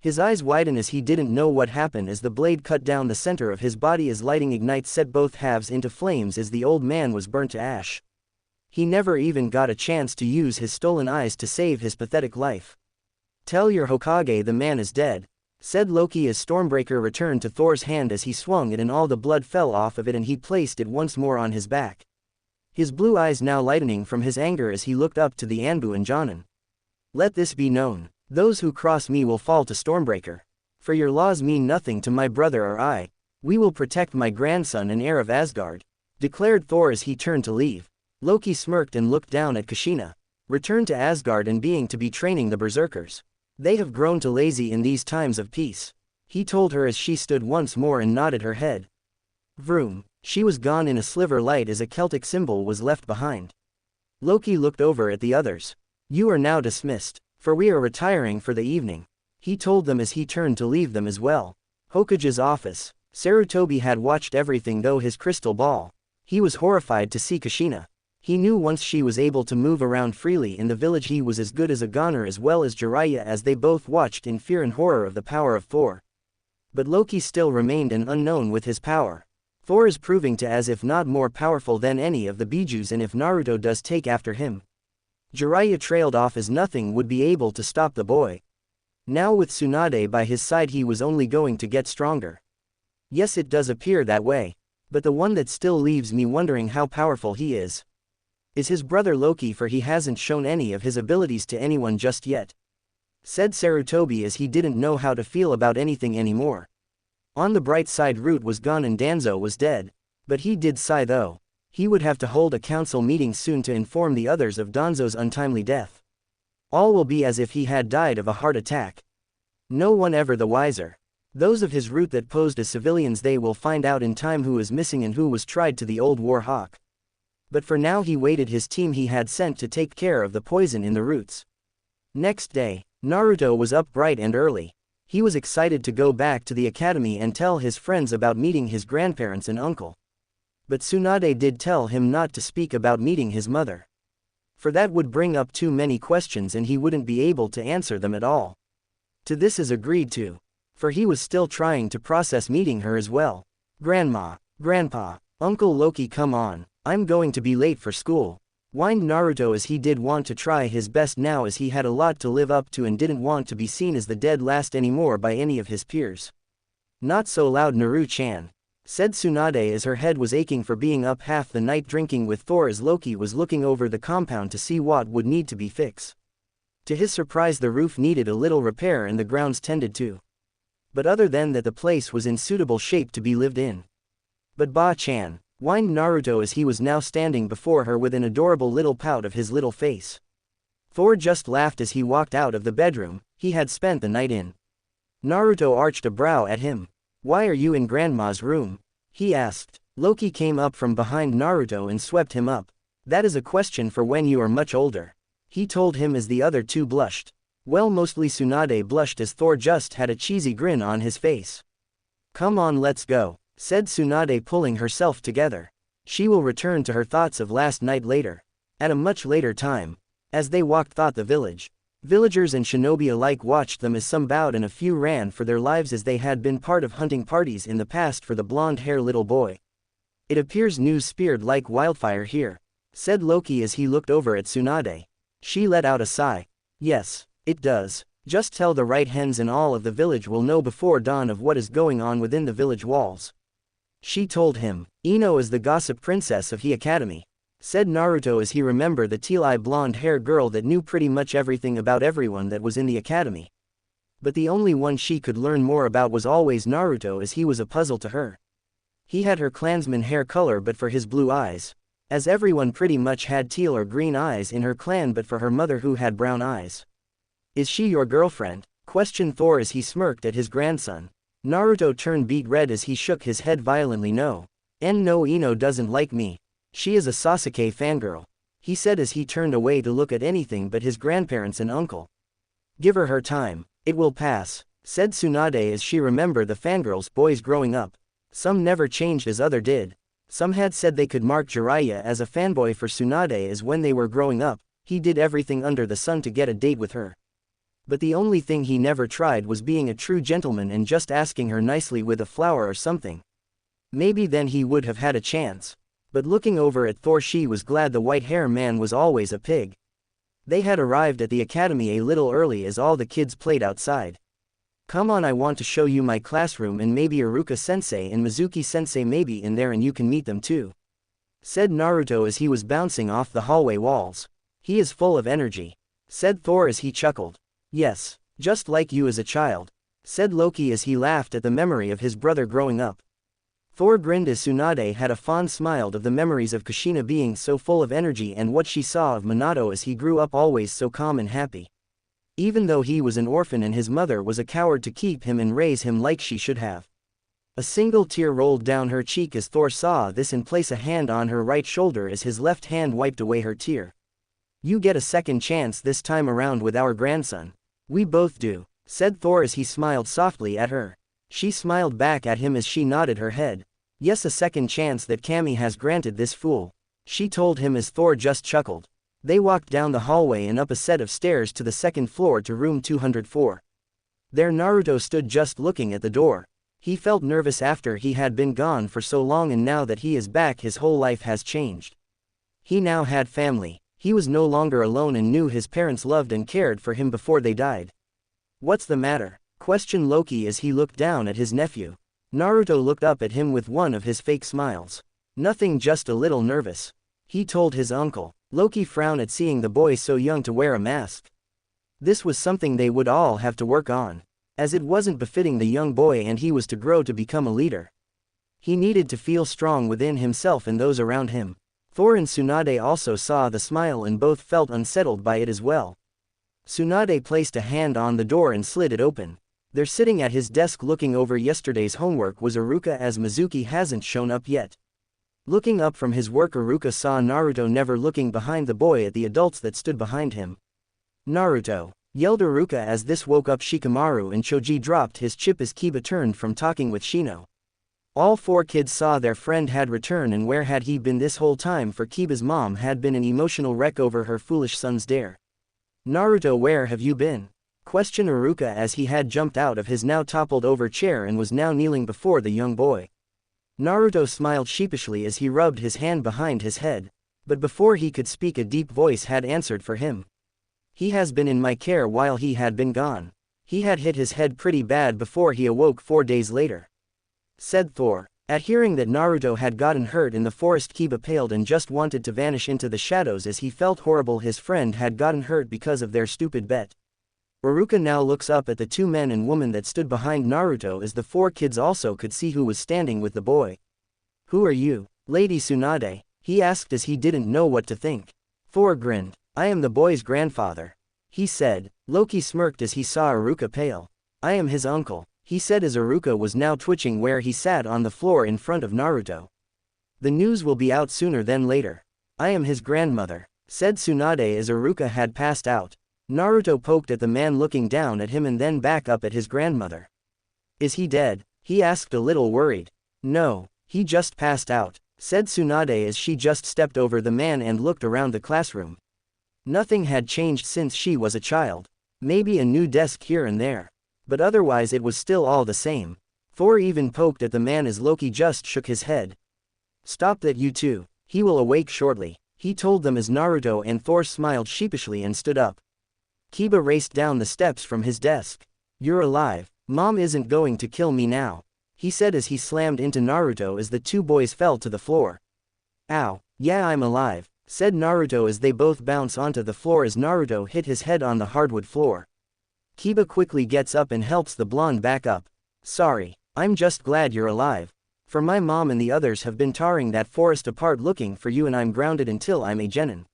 His eyes widened as he didn't know what happened as the blade cut down the center of his body as lightning ignites set both halves into flames as the old man was burnt to ash. He never even got a chance to use his stolen eyes to save his pathetic life. Tell your Hokage the man is dead, said Loki as Stormbreaker returned to Thor's hand as he swung it and all the blood fell off of it and he placed it once more on his back, his blue eyes now lightening from his anger as he looked up to the Anbu and Jonin. Let this be known. Those who cross me will fall to Stormbreaker. For your laws mean nothing to my brother or I. We will protect my grandson and heir of Asgard, declared Thor as he turned to leave. Loki smirked and looked down at Kushina. Return to Asgard and being to be training the berserkers. They have grown too lazy in these times of peace, he told her as she stood once more and nodded her head. Vroom. She was gone in a sliver light as a Celtic symbol was left behind. Loki looked over at the others. You are now dismissed, for we are retiring for the evening, he told them as he turned to leave them as well. Hokage's office. Sarutobi had watched everything though his crystal ball. He was horrified to see Kushina. He knew once she was able to move around freely in the village he was as good as a goner, as well as Jiraiya, as they both watched in fear and horror of the power of Thor. But Loki still remained an unknown with his power. Thor is proving to as if not more powerful than any of the Bijus, and if Naruto does take after him, Jiraiya trailed off as nothing would be able to stop the boy. Now with Tsunade by his side he was only going to get stronger. Yes, it does appear that way. But the one that still leaves me wondering how powerful he is his brother Loki, for he hasn't shown any of his abilities to anyone just yet. Said Sarutobi as he didn't know how to feel about anything anymore. On the bright side, Root was gone and Danzo was dead. But he did sigh though. He would have to hold a council meeting soon to inform the others of Danzo's untimely death. All will be as if he had died of a heart attack. No one ever the wiser. Those of his Root that posed as civilians, they will find out in time who is missing and who was tried to the old war hawk. But for now he waited his team he had sent to take care of the poison in the roots. Next day, Naruto was up bright and early. He was excited to go back to the academy and tell his friends about meeting his grandparents and uncle. But Tsunade did tell him not to speak about meeting his mother. For that would bring up too many questions and he wouldn't be able to answer them at all. To this is agreed to. For he was still trying to process meeting her as well. Grandma, Grandpa, Uncle Loki, come on, I'm going to be late for school. Whined Naruto as he did want to try his best now as he had a lot to live up to and didn't want to be seen as the dead last anymore by any of his peers. Not so loud, Naru-chan, said Tsunade as her head was aching for being up half the night drinking with Thor as Loki was looking over the compound to see what would need to be fixed. To his surprise, the roof needed a little repair and the grounds tended to. But other than that, the place was in suitable shape to be lived in. But Ba-chan, whined Naruto as he was now standing before her with an adorable little pout of his little face. Thor just laughed as he walked out of the bedroom he had spent the night in. Naruto arched a brow at him. Why are you in Grandma's room? He asked. Loki came up from behind Naruto and swept him up. That is a question for when you are much older, he told him as the other two blushed. Well, mostly Tsunade blushed as Thor just had a cheesy grin on his face. Come on, let's go, said Tsunade, pulling herself together. She will return to her thoughts of last night later. At a much later time. As they walked thought the village. Villagers and shinobi alike watched them as some bowed and a few ran for their lives as they had been part of hunting parties in the past for the blonde-haired little boy. It appears news spread like wildfire here, said Loki as he looked over at Tsunade. She let out a sigh. Yes, it does. Just tell the right hens and all of the village will know before dawn of what is going on within the village walls. She told him. Ino is the gossip princess of the academy, said Naruto as he remembered the teal-eyed blonde-haired girl that knew pretty much everything about everyone that was in the academy. But the only one she could learn more about was always Naruto, as he was a puzzle to her. He had her clansman hair color but for his blue eyes, as everyone pretty much had teal or green eyes in her clan but for her mother who had brown eyes. Is she your girlfriend? Questioned Thor as he smirked at his grandson. Naruto turned beet red as he shook his head violently. No, Ino doesn't like me. She is a Sasuke fangirl, he said as he turned away to look at anything but his grandparents and uncle. Give her time, it will pass, said Tsunade as she remembered the fangirls boys growing up. Some never changed as other did. Some had said they could mark Jiraiya as a fanboy for Tsunade as when they were growing up, he did everything under the sun to get a date with her. But the only thing he never tried was being a true gentleman and just asking her nicely with a flower or something. Maybe then he would have had a chance. But looking over at Thor, she was glad the white-haired man was always a pig. They had arrived at the academy a little early as all the kids played outside. Come on, I want to show you my classroom and maybe Iruka-sensei and Mizuki-sensei maybe in there and you can meet them too, said Naruto as he was bouncing off the hallway walls. He is full of energy, said Thor as he chuckled. Yes, just like you as a child, said Loki as he laughed at the memory of his brother growing up. Thor grinned as Tsunade had a fond smile of the memories of Kushina being so full of energy and what she saw of Minato as he grew up always so calm and happy. Even though he was an orphan and his mother was a coward to keep him and raise him like she should have. A single tear rolled down her cheek as Thor saw this and placed a hand on her right shoulder as his left hand wiped away her tear. You get a second chance this time around with our grandson. We both do, said Thor as he smiled softly at her. She smiled back at him as she nodded her head. Yes, a second chance that Kami has granted this fool, she told him as Thor just chuckled. They walked down the hallway and up a set of stairs to the second floor to room 204. There Naruto stood just looking at the door. He felt nervous after he had been gone for so long, and now that he is back his whole life has changed. He now had family. He was no longer alone and knew his parents loved and cared for him before they died. "What's the matter?" questioned Loki as he looked down at his nephew. Naruto looked up at him with one of his fake smiles. "Nothing, just a little nervous," he told his uncle. Loki frowned at seeing the boy so young to wear a mask. This was something they would all have to work on, as it wasn't befitting the young boy and he was to grow to become a leader. He needed to feel strong within himself and those around him. Thor and Tsunade also saw the smile and both felt unsettled by it as well. Tsunade placed a hand on the door and slid it open. There, sitting at his desk looking over yesterday's homework, was Iruka, as Mizuki hasn't shown up yet. Looking up from his work, Iruka saw Naruto never looking behind the boy at the adults that stood behind him. "Naruto!" yelled Iruka as this woke up Shikamaru, and Choji dropped his chip as Kiba turned from talking with Shino. All four kids saw their friend had returned, and where had he been this whole time, for Kiba's mom had been an emotional wreck over her foolish son's dare. "Naruto, where have you been?" questioned Iruka as he had jumped out of his now toppled over chair and was now kneeling before the young boy. Naruto smiled sheepishly as he rubbed his hand behind his head, but before he could speak a deep voice had answered for him. "He has been in my care while he had been gone. He had hit his head pretty bad before he awoke 4 days later," said Thor. At hearing that Naruto had gotten hurt in the forest, Kiba paled and just wanted to vanish into the shadows as he felt horrible his friend had gotten hurt because of their stupid bet. Iruka now looks up at the two men and woman that stood behind Naruto as the four kids also could see who was standing with the boy. "Who are you, Lady Tsunade?" he asked as he didn't know what to think. Thor grinned. "I am the boy's grandfather," he said. Loki smirked as he saw Iruka pale. "I am his uncle," he said as Iruka was now twitching where he sat on the floor in front of Naruto. "The news will be out sooner than later." "I am his grandmother," said Tsunade as Iruka had passed out. Naruto poked at the man looking down at him and then back up at his grandmother. "Is he dead?" he asked, a little worried. "No, he just passed out," said Tsunade as she just stepped over the man and looked around the classroom. Nothing had changed since she was a child. Maybe a new desk here and there, but otherwise it was still all the same. Thor even poked at the man as Loki just shook his head. "Stop that, you two. He will awake shortly," he told them as Naruto and Thor smiled sheepishly and stood up. Kiba raced down the steps from his desk. "You're alive. Mom isn't going to kill me now," he said as he slammed into Naruto as the two boys fell to the floor. "Ow, yeah, I'm alive," said Naruto as they both bounce onto the floor as Naruto hit his head on the hardwood floor. Kiba quickly gets up and helps the blonde back up. "Sorry, I'm just glad you're alive. For my mom and the others have been tearing that forest apart looking for you, and I'm grounded until I'm a genin,"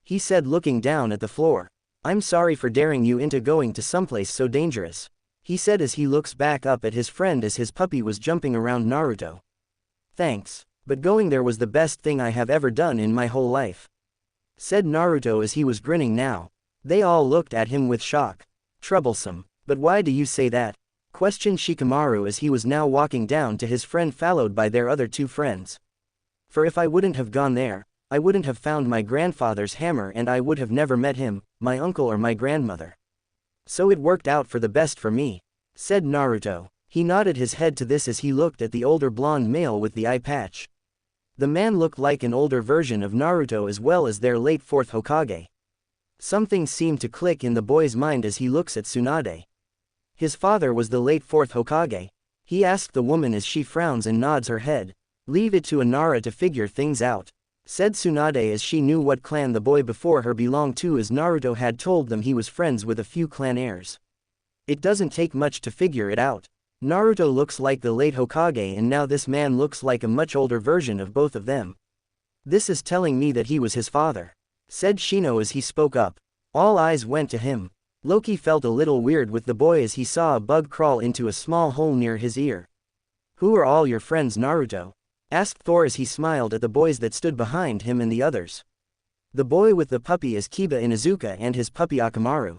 he said looking down at the floor. "I'm sorry for daring you into going to someplace so dangerous," he said as he looks back up at his friend as his puppy was jumping around Naruto. "Thanks, but going there was the best thing I have ever done in my whole life," said Naruto as he was grinning now. They all looked at him with shock. "Troublesome, but why do you say that?" questioned Shikamaru as he was now walking down to his friend followed by their other two friends. "For if I wouldn't have gone there, I wouldn't have found my grandfather's hammer and I would have never met him, my uncle or my grandmother. So it worked out for the best for me," said Naruto. He nodded his head to this as he looked at the older blonde male with the eye patch. The man looked like an older version of Naruto as well as their late fourth Hokage. Something seemed to click in the boy's mind as he looks at Tsunade. His father was the late fourth Hokage? He asked the woman as she frowns and nods her head. "Leave it to Inara to figure things out," said Tsunade as she knew what clan the boy before her belonged to as Naruto had told them he was friends with a few clan heirs. "It doesn't take much to figure it out. Naruto looks like the late Hokage and now this man looks like a much older version of both of them. This is telling me that he was his father," said Shino as he spoke up. All eyes went to him. Loki felt a little weird with the boy as he saw a bug crawl into a small hole near his ear. "Who are all your friends, Naruto?" asked Thor as he smiled at the boys that stood behind him and the others. "The boy with the puppy is Kiba Inuzuka and his puppy Akamaru.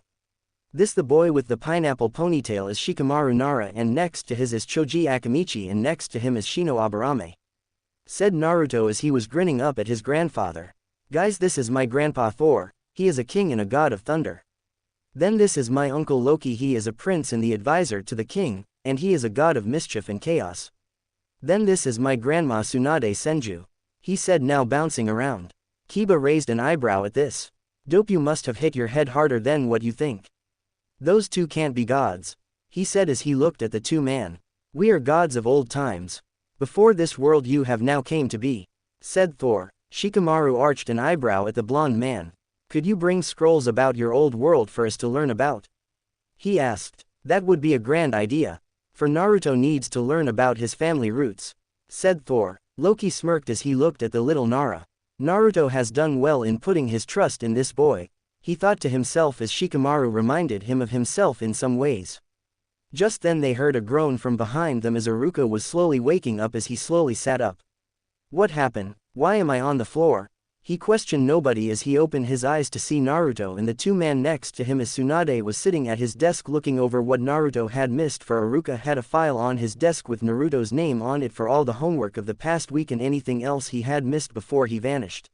This the boy with the pineapple ponytail is Shikamaru Nara and next to his is Choji Akamichi and next to him is Shino Aburame," said Naruto as he was grinning up at his grandfather. "Guys, this is my grandpa Thor, he is a king and a god of thunder. Then this is my uncle Loki, he is a prince and the advisor to the king, and he is a god of mischief and chaos. Then this is my grandma Tsunade Senju, he said, now bouncing around. Kiba raised an eyebrow at this. Dope, you must have hit your head harder than what you think. Those two can't be gods, he said as he looked at the two men. We are gods of old times. Before this world you have now came to be, said Thor. Shikamaru arched an eyebrow at the blonde man. Could you bring scrolls about your old world for us to learn about? He asked. That would be a grand idea. For Naruto needs to learn about his family roots, said Thor. Loki smirked as he looked at the little Nara. Naruto has done well in putting his trust in this boy, he thought to himself as Shikamaru reminded him of himself in some ways. Just then they heard a groan from behind them as Iruka was slowly waking up as he slowly sat up. What happened? Why am I on the floor? He questioned nobody as he opened his eyes to see Naruto and the two men next to him as Tsunade was sitting at his desk looking over what Naruto had missed, for Iruka had a file on his desk with Naruto's name on it for all the homework of the past week and anything else he had missed before he vanished.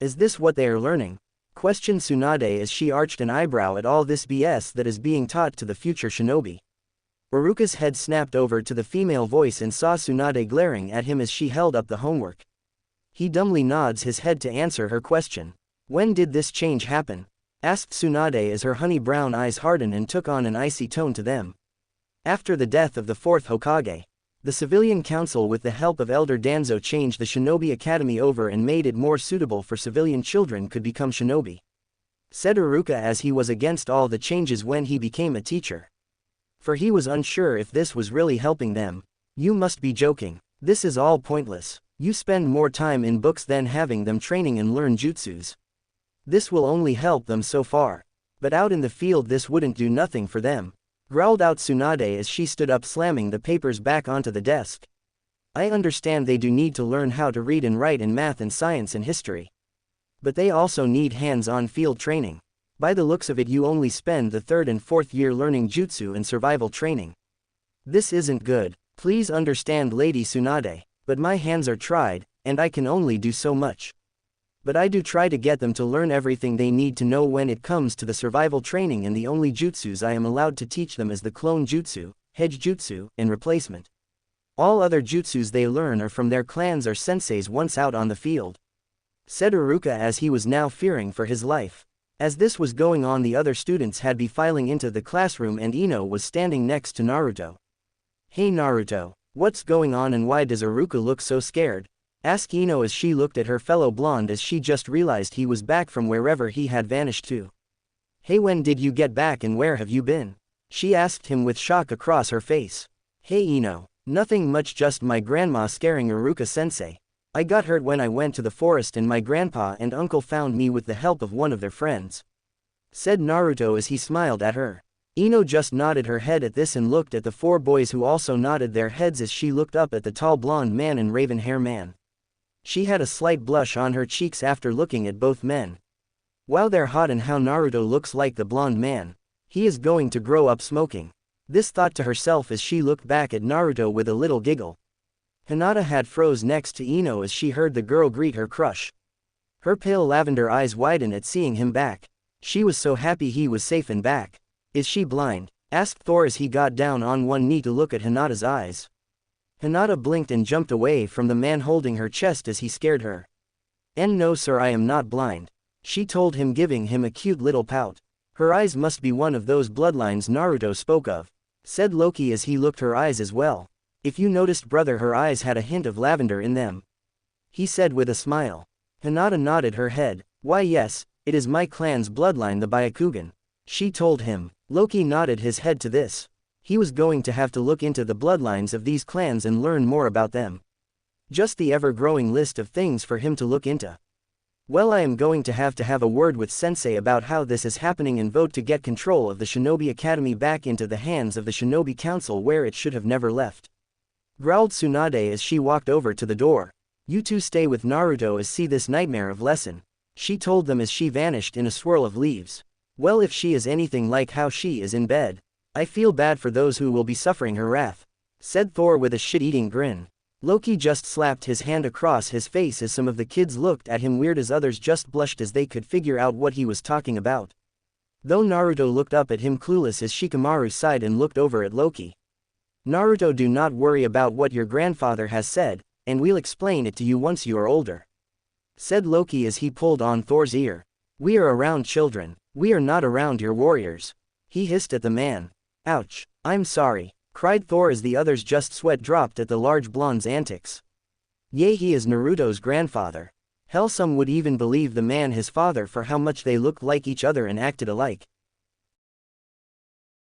Is this what they are learning? Questioned Tsunade as she arched an eyebrow at all this BS that is being taught to the future shinobi. Iruka's head snapped over to the female voice and saw Tsunade glaring at him as she held up the homework. He dumbly nods his head to answer her question. When did this change happen? Asked Tsunade as her honey brown eyes hardened and took on an icy tone to them. After the death of the fourth Hokage, the civilian council with the help of Elder Danzo changed the Shinobi Academy over and made it more suitable for civilian children could become shinobi. Said Iruka as he was against all the changes when he became a teacher. For he was unsure if this was really helping them. You must be joking. This is all pointless. You spend more time in books than having them training and learn jutsus. This will only help them so far. But out in the field this wouldn't do nothing for them, growled out Tsunade as she stood up, slamming the papers back onto the desk. I understand they do need to learn how to read and write in math and science and history. But they also need hands-on field training. By the looks of it you only spend the third and fourth year learning jutsu and survival training. This isn't good. Please understand, Lady Tsunade. But my hands are tried, and I can only do so much. But I do try to get them to learn everything they need to know when it comes to the survival training, and the only jutsus I am allowed to teach them is the clone jutsu, hedge jutsu, and replacement. All other jutsus they learn are from their clans or senseis once out on the field. Said Iruka as he was now fearing for his life. As this was going on, the other students had been filing into the classroom and Ino was standing next to Naruto. Hey Naruto. What's going on and why does Iruka look so scared? Asked Ino as she looked at her fellow blonde as she just realized he was back from wherever he had vanished to. Hey, when did you get back and where have you been? She asked him with shock across her face. Hey Ino. Nothing much, just my grandma scaring Iruka-sensei. I got hurt when I went to the forest and my grandpa and uncle found me with the help of one of their friends. Said Naruto as he smiled at her. Ino just nodded her head at this and looked at the four boys who also nodded their heads as she looked up at the tall blonde man and raven hair man. She had a slight blush on her cheeks after looking at both men. Wow, they're hot, and how Naruto looks like the blonde man. He is going to grow up smoking. This thought to herself as she looked back at Naruto with a little giggle. Hinata had froze next to Ino as she heard the girl greet her crush. Her pale lavender eyes widened at seeing him back. She was so happy he was safe and back. Is she blind? Asked Thor as he got down on one knee to look at Hinata's eyes. Hinata blinked and jumped away from the man holding her chest as he scared her. No sir, I am not blind, she told him, giving him a cute little pout. Her eyes must be one of those bloodlines Naruto spoke of, said Loki as he looked her eyes as well. If you noticed brother, her eyes had a hint of lavender in them, he said with a smile. Hinata nodded her head. Why yes, it is my clan's bloodline, the Byakugan, she told him. Loki nodded his head to this. He was going to have to look into the bloodlines of these clans and learn more about them. Just the ever-growing list of things for him to look into. Well, I am going to have a word with Sensei about how this is happening and vote to get control of the Shinobi Academy back into the hands of the Shinobi Council where it should have never left. Growled Tsunade as she walked over to the door. You two stay with Naruto as see this nightmare of lesson, she told them as she vanished in a swirl of leaves. Well, if she is anything like how she is in bed, I feel bad for those who will be suffering her wrath, said Thor with a shit-eating grin. Loki just slapped his hand across his face as some of the kids looked at him weird as others just blushed as they could figure out what he was talking about. Though Naruto looked up at him clueless as Shikamaru sighed and looked over at Loki. Naruto, do not worry about what your grandfather has said, and we'll explain it to you once you are older," said Loki as he pulled on Thor's ear. "We are around children. We are not around your warriors," he hissed at the man. "Ouch, I'm sorry," cried Thor as the others' just sweat dropped at the large blonde's antics. Yay, he is Naruto's grandfather. Hell, some would even believe the man his father for how much they looked like each other and acted alike.